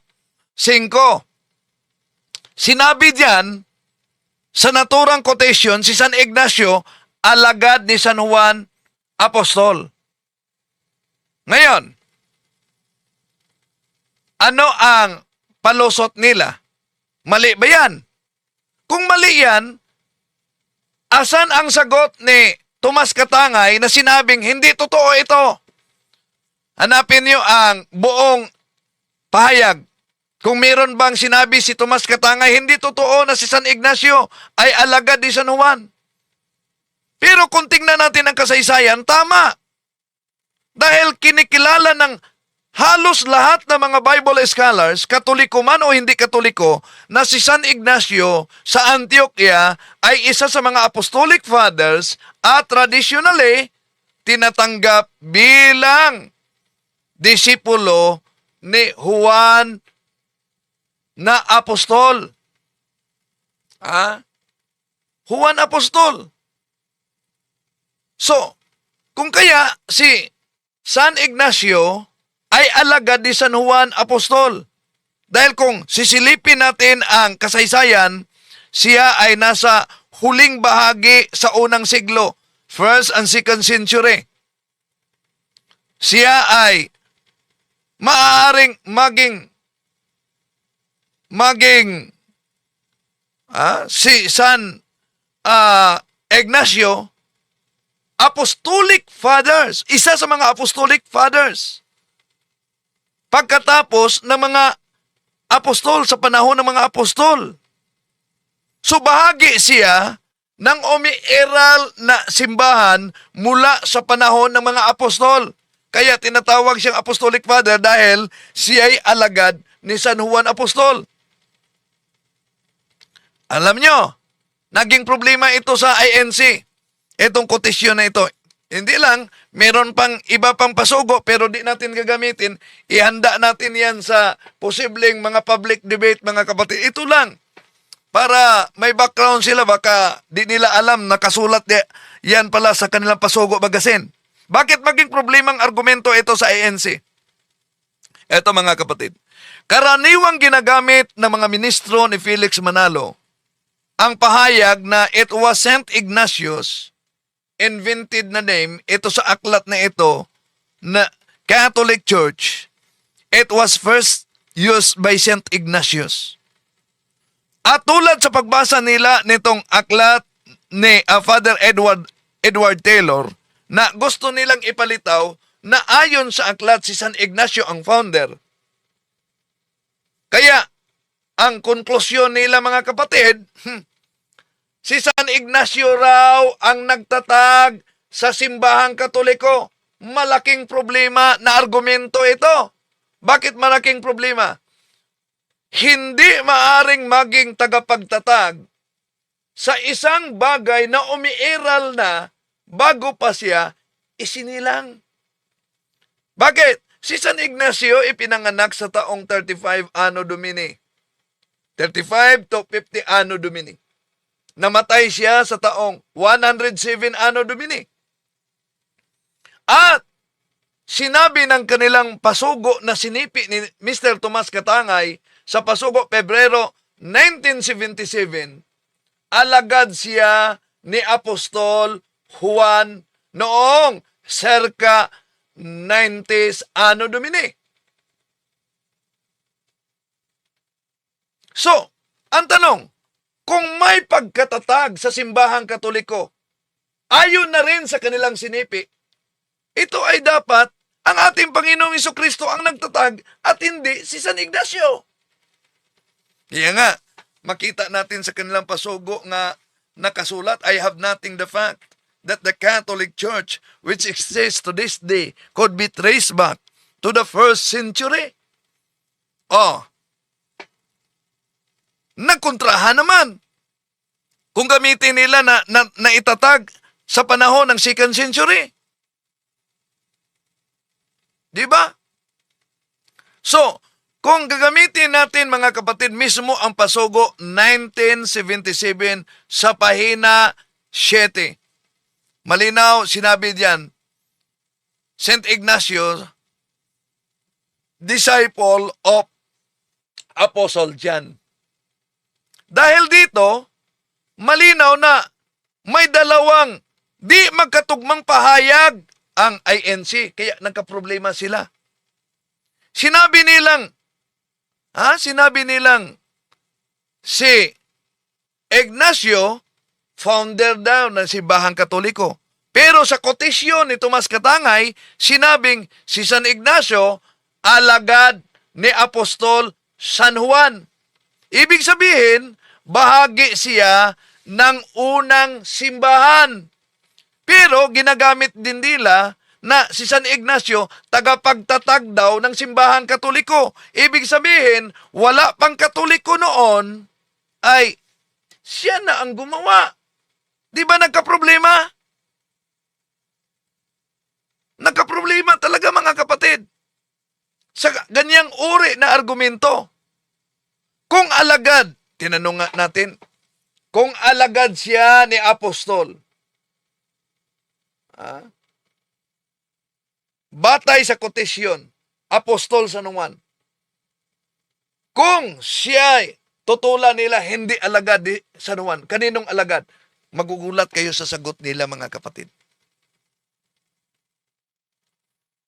5. Sinabi diyan sa naturang quotation si San Ignacio, alagad ni San Juan Apostol. Ngayon, ano ang palusot nila? Mali ba yan? Kung mali yan, asan ang sagot ni Tomas Katangay na sinabing hindi totoo ito? Hanapin niyo ang buong pahayag. Kung meron bang sinabi si Tomas Katangay, hindi totoo na si San Ignacio ay alagad ni San Juan. Pero kung tingnan natin ang kasaysayan, tama. Dahil kinikilala ng halos lahat ng mga Bible scholars, katoliko man o hindi katoliko, na si San Ignacio sa Antioquia ay isa sa mga apostolic fathers at traditionally tinatanggap bilang disipulo ni Juan na apostol. Juan Apostol. So, kung kaya si San Ignacio ay alagad ni San Juan Apostol. Dahil kung sisilipin natin ang kasaysayan, siya ay nasa huling bahagi sa unang siglo, 1st and 2nd century. Siya ay maaaring si San Ignacio, Apostolic Fathers, isa sa mga Apostolic Fathers. Pagkatapos ng mga apostol sa panahon ng mga apostol. So bahagi siya ng umiiral na simbahan mula sa panahon ng mga apostol. Kaya tinatawag siyang Apostolic Father dahil siya ay alagad ni San Juan Apostol. Alam nyo, naging problema ito sa INC. Itong kotisyon na ito. Hindi lang, meron pang iba pang pasugo pero di natin gagamitin. Ihanda natin yan sa posibleng mga public debate, mga kapatid. Ito lang. Para may background sila, baka di nila alam, nakasulat yan pala sa kanilang pasugo magasin. Bakit maging problemang argumento ito sa ANC? Ito mga kapatid. Karaniwang ginagamit ng mga ministro ni Felix Manalo ang pahayag na it was St. Ignatius, invented na name, ito sa aklat na ito, na Catholic Church, it was first used by St. Ignatius. At tulad sa pagbasa nila nitong aklat ni Father Edward Taylor, na gusto nilang ipalitaw na ayon sa aklat si San Ignacio ang founder. Kaya, ang konklusyon nila mga kapatid, si San Ignacio raw ang nagtatag sa simbahang Katoliko. Malaking problema na argumento ito. Bakit malaking problema? Hindi maaring maging tagapagtatag sa isang bagay na umiiral na bago pa siya isinilang. Bakit? Si San Ignacio ipinanganak sa taong 35 Anno Domini. 35 to 50 Anno Domini. Namatay siya sa taong 107 Anno Domini. At sinabi ng kanilang pasugo na sinipi ni Mr. Tomas Katangay sa pasugo Pebrero 1977, alagad siya ni Apostol Juan noong circa 90s Anno Domini. So, ang tanong, kung may pagkatatag sa simbahang Katoliko, ayon na rin sa kanilang sinipi, ito ay dapat ang ating Panginoong Jesucristo ang nagtatag at hindi si San Ignacio. Kaya nga, makita natin sa kanilang pasugo nga nakasulat, I have nothing the fact that the Catholic Church, which exists to this day, could be traced back to the 1st century. Oh, nagkontrahan naman. Kung gamitin nila na itatag sa panahon ng 2nd century. Di ba? So, kung gagamitin natin mga kapatid mismo ang pasugo 1977 sa pahina 7. Malinaw, sinabi diyan, St. Ignacio, disciple of Apostle John. Dahil dito, malinaw na may dalawang di magkatugmang pahayag ang INC, kaya nagkaproblema sila. Sinabi nilang si Ignacio, founder daw ng Simbahang Katoliko. Pero sa kotisyon ni Tomas Katangay, sinabing si San Ignacio, alagad ni Apostol San Juan. Ibig sabihin, bahagi siya ng unang simbahan. Pero ginagamit din nila na si San Ignacio tagapagtatag daw ng Simbahang Katoliko. Ibig sabihin, wala pang Katoliko noon, ay siya na ang gumawa. Di ba nagkaproblema? Nagkaproblema talaga mga kapatid. Sa ganyang uri na argumento. Kung alagad, tinanong nga natin, kung alagad siya ni Apostol, batay sa kotisyon, Apostol San Juan, kung siya tutulan nila hindi alagad ni San Juan, kaninong alagad? Magugulat kayo sa sagot nila mga kapatid.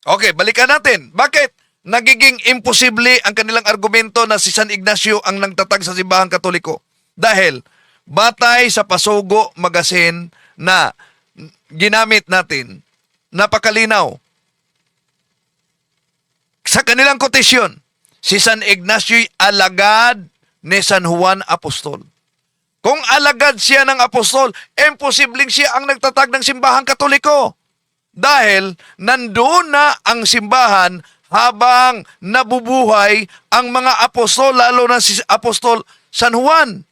Okay, balikan natin. Bakit nagiging imposible ang kanilang argumento na si San Ignacio ang nagtatag sa Simbahang Katoliko? Dahil batay sa Pasugo Magazine na ginamit natin, napakalinaw. Sa kanilang kotisyon, si San Ignacio alagad ni San Juan Apostol. Kung alagad siya ng apostol, imposibleng siya ang nagtatag ng Simbahang Katoliko. Dahil nandoon na ang simbahan habang nabubuhay ang mga apostol, lalo na si Apostol San Juan.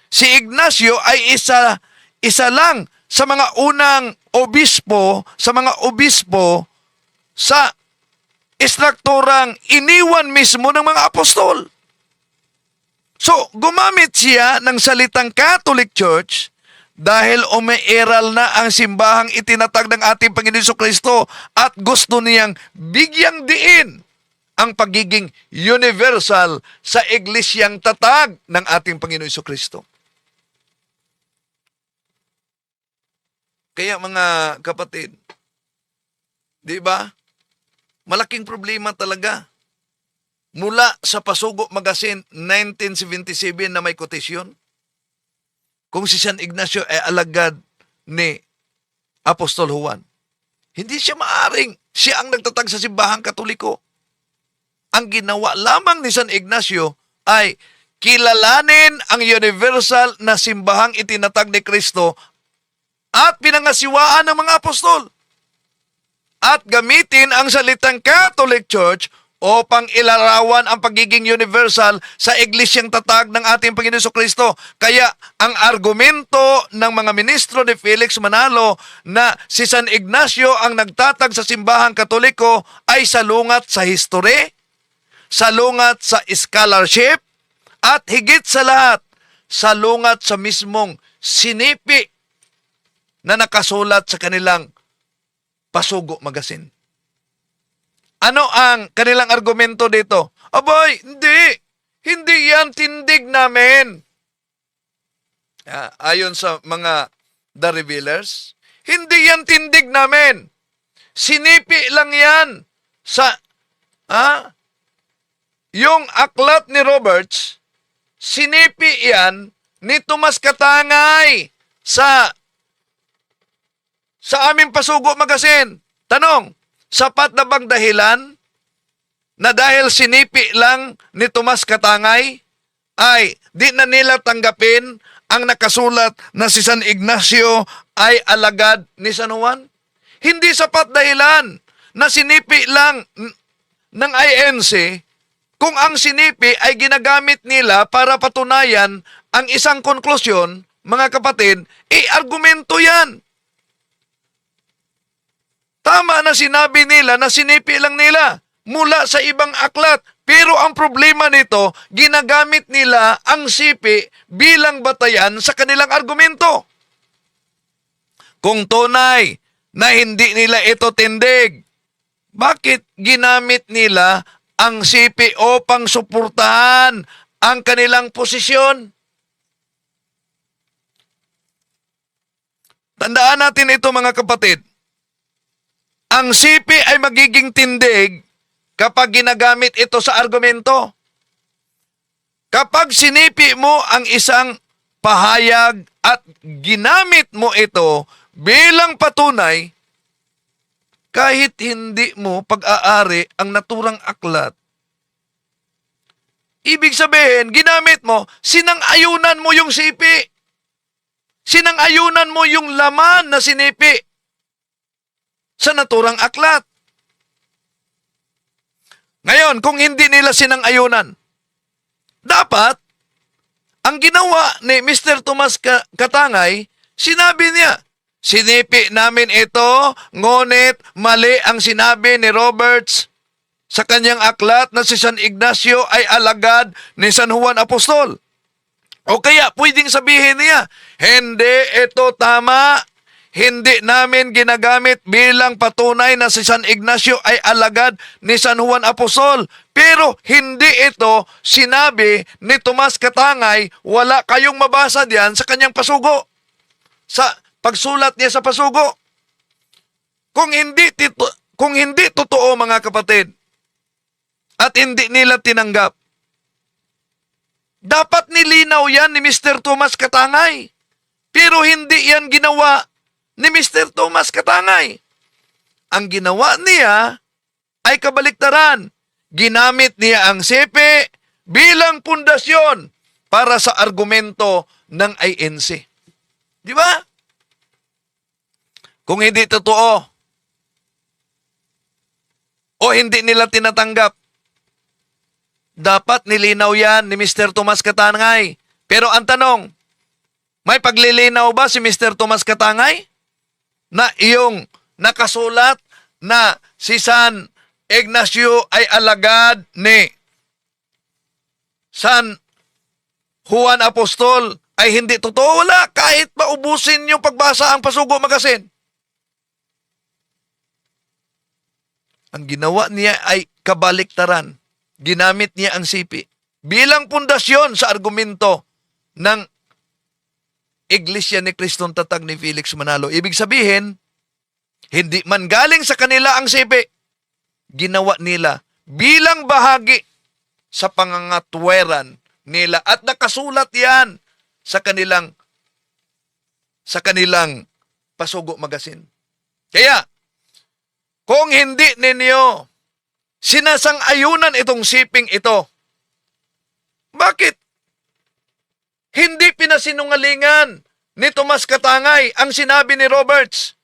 Si Ignacio ay isa lang sa mga unang obispo, sa istrukturang iniwan mismo ng mga apostol. So, gumamit siya ng salitang Catholic Church dahil umiiral na ang simbahang itinatag ng ating Panginoon Jesucristo at gusto niyang bigyang diin ang pagiging universal sa iglesyang tatag ng ating Panginoon Jesucristo. Kaya mga kapatid, di ba? Malaking problema talaga. Mula sa Pasugo Magazine 1977 na may kotisyon, kung si San Ignacio ay alagad ni Apostol Juan, hindi siya maaring siya ang nagtatag sa Simbahang Katoliko. Ang ginawa lamang ni San Ignacio ay kilalanin ang universal na simbahang itinatag ni Kristo at pinangasiwaan ng mga apostol. At gamitin ang salitang Catholic Church upang ilarawan ang pagiging universal sa iglesyang tatag ng ating Panginoon Jesucristo. Kaya ang argumento ng mga ministro ni Felix Manalo na si San Ignacio ang nagtatag sa Simbahang Katoliko ay salungat sa history, salungat sa scholarship, at higit sa lahat, salungat sa mismong sinipi na nakasulat sa kanilang Pasugo Magazine. Ano ang kanilang argumento dito? Abay, hindi. Hindi yan tindig namin. Ayon sa mga The Revealers, hindi yan tindig namin. Sinipi lang yan sa yung aklat ni Roberts, sinipi yan ni Tomas Katangay sa aming Pasugo Magazine. Tanong, sapat na bang dahilan na dahil sinipi lang ni Tomas Katangay ay di na nila tanggapin ang nakasulat na si San Ignacio ay alagad ni San Juan? Hindi sapat dahilan na sinipi lang ng INC kung ang sinipi ay ginagamit nila para patunayan ang isang konklusyon, mga kapatid, argumento yan. Tama na sinabi nila na sinipi lang nila mula sa ibang aklat. Pero ang problema nito, ginagamit nila ang sipi bilang batayan sa kanilang argumento. Kung tunay na hindi nila ito tindig, bakit ginamit nila ang sipi upang suportahan ang kanilang posisyon? Tandaan natin ito, mga kapatid. Ang sipi ay magiging tindig kapag ginagamit ito sa argumento. Kapag sinipi mo ang isang pahayag at ginamit mo ito bilang patunay, kahit hindi mo pag-aari ang naturang aklat, ibig sabihin, ginamit mo, sinang-ayunan mo yung sipi. Sinang-ayunan mo yung laman na sinipi sa naturang aklat. Ngayon, kung hindi nila sinang-ayunan, dapat, ang ginawa ni Mr. Tomas Katangay, sinabi niya, sinipi namin ito, ngunit mali ang sinabi ni Roberts sa kanyang aklat na si San Ignacio ay alagad ni San Juan Apostol. O kaya, pwedeng sabihin niya, hindi ito tama. Hindi namin ginagamit bilang patunay na si San Ignacio ay alagad ni San Juan Apostol. Pero hindi ito sinabi ni Tomas Katangay, wala kayong mabasa diyan sa kanyang pasugo. Sa pagsulat niya sa pasugo. Kung hindi totoo, mga kapatid, at hindi nila tinanggap, dapat nilinaw yan ni Mr. Tomas Katangay. Pero hindi yan ginawa ni Mr. Tomas Katangay. Ang ginawa niya ay kabaliktaran. Ginamit niya ang sipi bilang pundasyon para sa argumento ng INC. Di ba? Kung hindi totoo o hindi nila tinatanggap, dapat nilinaw yan ni Mr. Tomas Katangay. Pero ang tanong, may paglilinaw ba si Mr. Tomas Katangay na iyong nakasulat na si San Ignacio ay alagad ni San Juan Apostol ay hindi totoo? Wala, kahit maubusin yung pagbasa ang Pasugo Magazine. Ang ginawa niya ay kabaliktaran. Ginamit niya ang sipi bilang pundasyon sa argumento ng Iglesia ni Kristong Tatag ni Felix Manalo. Ibig sabihin, hindi man galing sa kanila ang sipi, ginawa nila bilang bahagi sa pangangatweran nila at nakasulat yan sa kanilang Pasugo Magazine. Kaya, kung hindi ninyo sinasang-ayunan itong siping ito, bakit hindi pinasinungalingan ni Tomas Katangay ang sinabi ni Roberts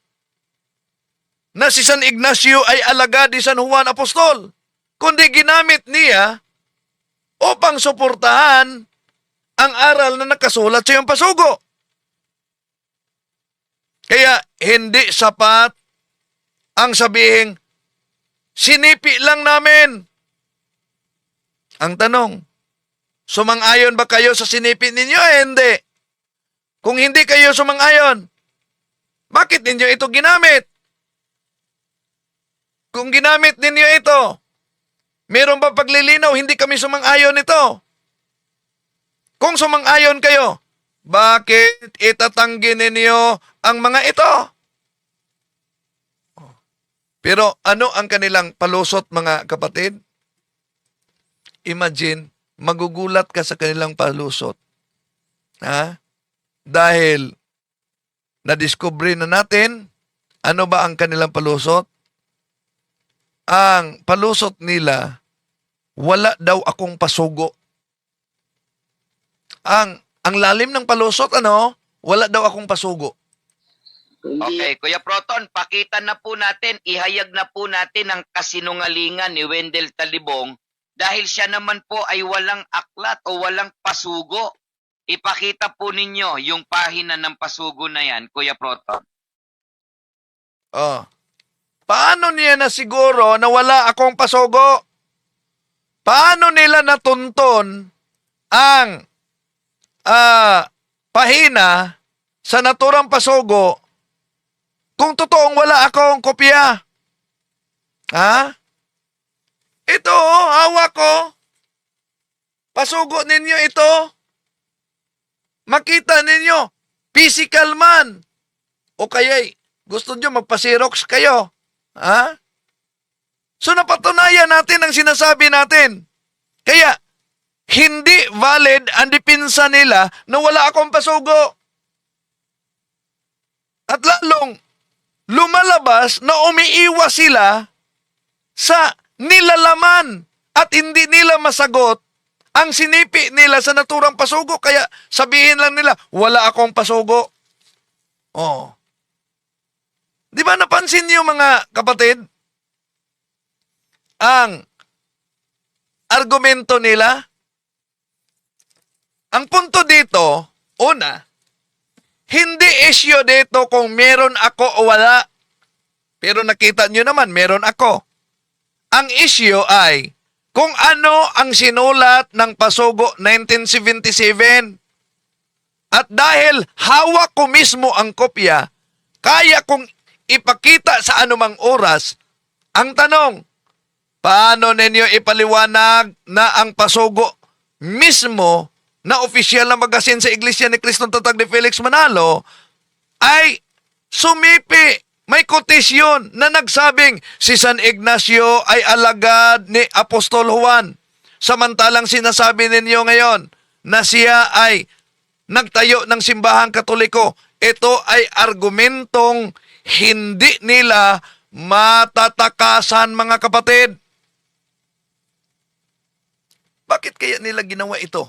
na si San Ignacio ay alagad ni San Juan Apostol, kundi ginamit niya upang suportahan ang aral na nakasulat sa iyong pasugo. Kaya hindi sapat ang sabihing, sinipi lang namin. Ang tanong, sumang-ayon ba kayo sa sinipi ninyo? Hindi. Kung hindi kayo sumang-ayon, bakit ninyo ito ginamit? Kung ginamit ninyo ito, meron ba paglilinaw? Hindi kami sumang-ayon nito. Kung sumang-ayon kayo, bakit itatanggi ninyo ang mga ito? Pero ano ang kanilang palusot, mga kapatid? Imagine, magugulat ka sa kanilang palusot. Ha? Dahil nadiskubre na natin, ano ba ang kanilang palusot? Ang palusot nila, wala daw akong pasugo. Ang lalim ng palusot, wala daw akong pasugo. Hindi, Okay, Kuya Proton, pakita na po natin, ihayag na po natin ang kasinungalingan ni Wendell Talibong dahil siya naman po ay walang aklat o walang pasugo. Ipakita po ninyo yung pahina ng pasugo na yan, Kuya Proton. Oh. Paano niya na siguro na wala akong pasugo? Paano nila natunton ang pahina sa naturang pasugo kung totoong wala akong kopya? Ha? Ito, hawak ko. Pasugo ninyo ito. Makita ninyo, physical man. O kaya'y gusto nyo magpa-Xerox kayo. Ha? So napatunayan natin ang sinasabi natin. Kaya, hindi valid ang dipinsa nila na wala akong pasugo. At lalong lumalabas na umiiwas sila sa nilalaman at hindi nila masagot ang sinipi nila sa naturang pasugo. Kaya sabihin lang nila, wala akong pasugo. Oh. Di ba napansin niyo mga kapatid? Ang argumento nila? Ang punto dito, una, hindi issue dito kung meron ako o wala. Pero nakita nyo naman, meron ako. Ang issue ay kung ano ang sinulat ng Pasugo 1977. At dahil hawak ko mismo ang kopya, kaya kong ipakita sa anumang oras. Ang tanong, paano ninyo ipaliwanag na ang Pasugo mismo na opisyal na magasin sa Iglesia ni Kristong Tatag ni Felix Manalo ay sumipi, may kotisyon na nagsabing si San Ignacio ay alagad ni Apostol Juan. Samantalang sinasabi ninyo ngayon na siya ay nagtayo ng simbahang Katoliko. Ito ay argumentong hindi nila matatakasan, mga kapatid. Bakit kaya nila ginawa ito?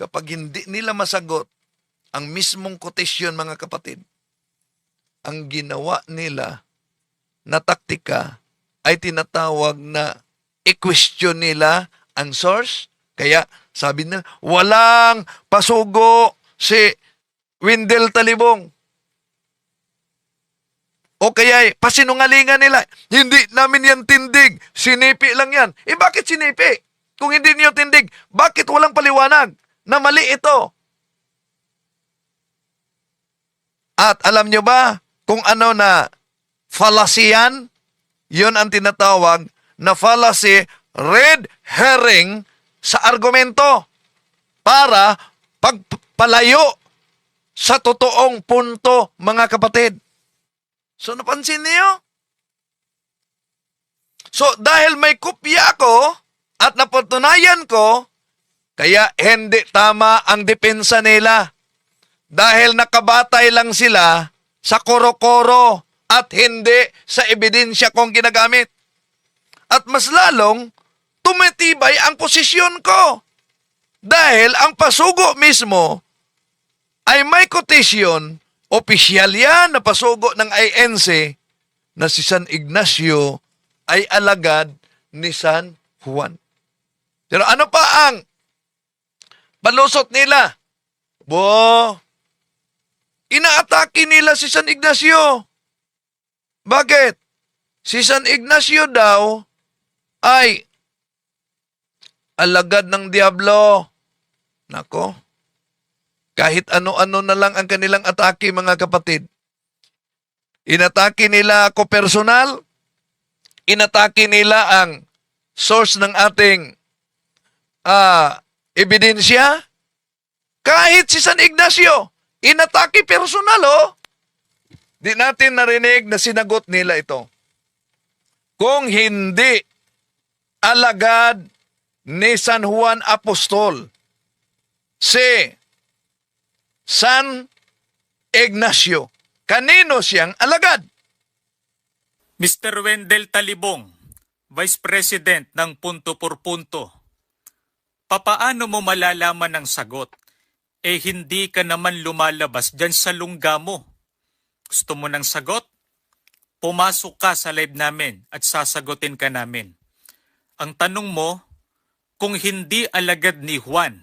Kapag hindi nila masagot ang mismong kotisyon, mga kapatid, ang ginawa nila na taktika ay tinatawag na i-question nila ang source. Kaya sabi nila, walang pasugo si Wendell Talibong. O kaya pasinungalingan nila, hindi namin yan tindig, sinipi lang yan. Eh bakit sinipi? Kung hindi niyo tindig, bakit walang paliwanag na mali ito? At alam nyo ba kung ano na fallacy yan? Yun ang tinatawag na fallacy, red herring sa argumento para pagpalayo sa totoong punto, mga kapatid. So napansin niyo? So dahil may kopya ako at napatunayan ko, kaya hindi tama ang depensa nila. Dahil nakabatay lang sila sa koro-koro at hindi sa ebidensya kong ginagamit. At mas lalong tumitibay ang posisyon ko. Dahil ang pasugo mismo ay may kotisyon, opisyal yan na pasugo ng INC na si San Ignacio ay alagad ni San Juan. Pero ano pa ang palusot nila? Inaatake nila si San Ignacio. Bakit? Si San Ignacio daw ay alagad ng Diablo. Nako, kahit ano-ano na lang ang kanilang atake, mga kapatid. Inatake nila ako personal. Inatake nila ang source ng ating ebidensya. Kahit si San Ignacio, inatake personal, oh. Di natin narinig na sinagot nila ito. Kung hindi alagad ni San Juan Apostol, si San Ignacio, kanino siyang alagad? Mr. Wendell Talibong, Vice President ng Punto por Punto, papaano mo malalaman ang sagot eh hindi ka naman lumalabas dyan sa lungga mo. Gusto mo ng sagot? Pumasok ka sa live namin at sasagutin ka namin. Ang tanong mo, kung hindi alagad ni Juan,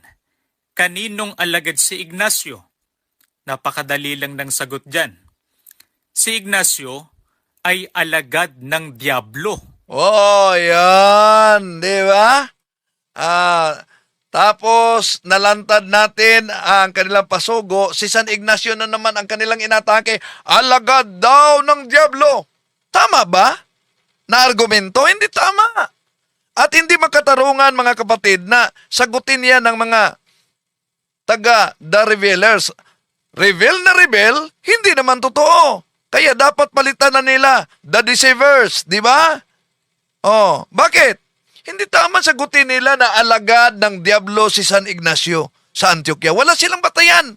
kaninong alagad si Ignacio? Napakadali lang ng sagot dyan. Si Ignacio ay alagad ng Diablo. Oh, yan. Di ba? Tapos, nalantad natin ang kanilang pasugo. Si San Ignacio na naman ang kanilang inatake. Alagad daw ng Diablo. Tama ba? Na argumento? Hindi tama. At hindi makatarungan, mga kapatid, na sagutin yan ng mga taga-The Revealers. Reveal na reveal, hindi naman totoo. Kaya dapat palitan na nila The Deceivers, di ba? Oh, bakit? Hindi tama sagutin nila na alagad ng Diablo si San Ignacio sa Antioquia. Wala silang batayan.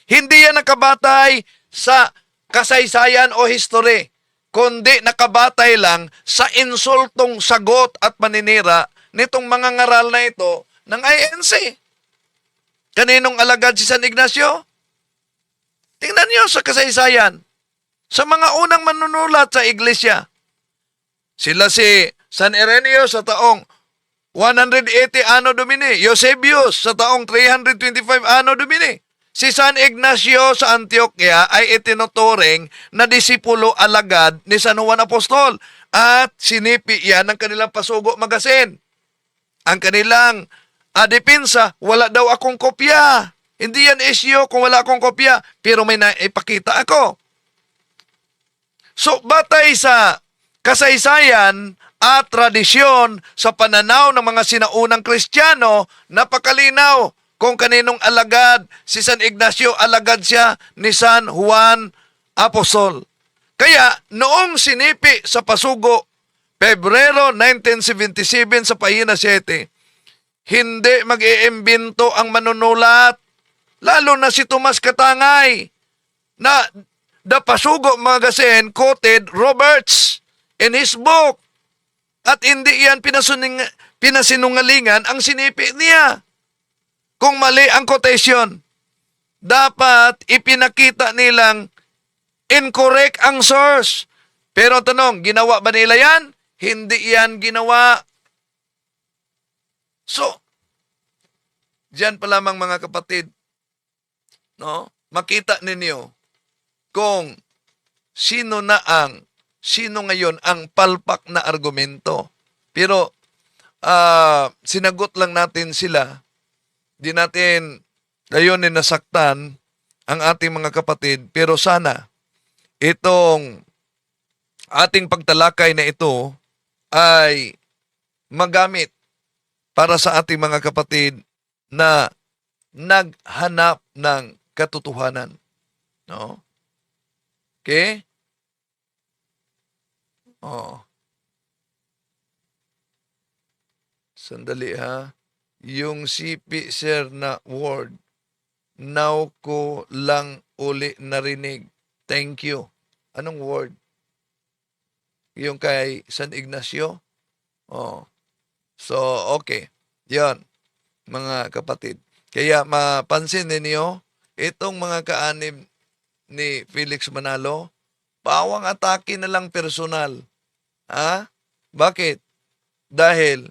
Hindi yan nakabatay sa kasaysayan o history, kundi nakabatay lang sa insultong sagot at paninira nitong mga ngaral na ito ng INC. Kaninong alagad si San Ignacio? Tingnan niyo sa kasaysayan. Sa mga unang manunulat sa iglesia, sila si San Ireneo sa taong 180 Anno Domini, Eusebius sa taong 325 Anno Domini. Si San Ignacio sa Antioquia ay itinuturing na disipulo alagad ni San Juan Apostol at sinipi yan ng kanilang pasugo magasin. Ang kanilang depensa, wala daw akong kopya. Hindi yan issue kung wala akong kopya, pero may naipakita ako. So, batay sa kasaysayan at tradisyon sa pananaw ng mga sinaunang Kristiyano, napakalinaw kung kaninong alagad si San Ignacio, alagad siya ni San Juan Apostol. Kaya, noong sinipi sa pasugo, Pebrero 1977 sa pahina 7, hindi mag-iimbento ang manunulat, lalo na si Tomas Katangay, na the Pasugo Magazine quoted Roberts in his book. At hindi yan pinasinungalingan ang sinipi niya. Kung mali ang quotation, dapat ipinakita nilang incorrect ang source. Pero tanong, ginawa ba nila yan? Hindi yan ginawa. So, diyan pa lamang mga kapatid, no? Makita ninyo kung sino ngayon ang palpak na argumento. Pero sinagot lang natin sila. Di natin layunin nasaktan ang ating mga kapatid. Pero sana itong ating pagtalakay na ito ay magamit para sa ating mga kapatid na naghanap ng katotohanan. No? Okay? Oh. Sandali ha. Yung CP sir na word, now ko lang uli narinig. Thank you. Anong word? Yung kay San Ignacio? Oh. So, okay. Yan, mga kapatid. Kaya mapansin ninyo, itong mga kaanib ni Felix Manalo, pawang atake na lang personal. Ha? Bakit? Dahil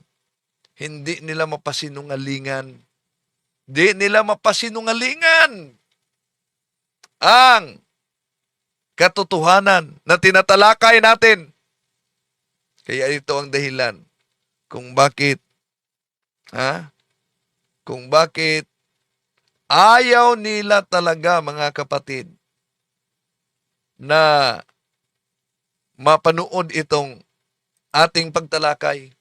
hindi nila mapasinungalingan. Di nila mapasinungalingan ang katotohanan na tinatalakay natin. Kaya ito ang dahilan kung bakit ayaw nila talaga, mga kapatid, na mapanood itong ating pagtalakay.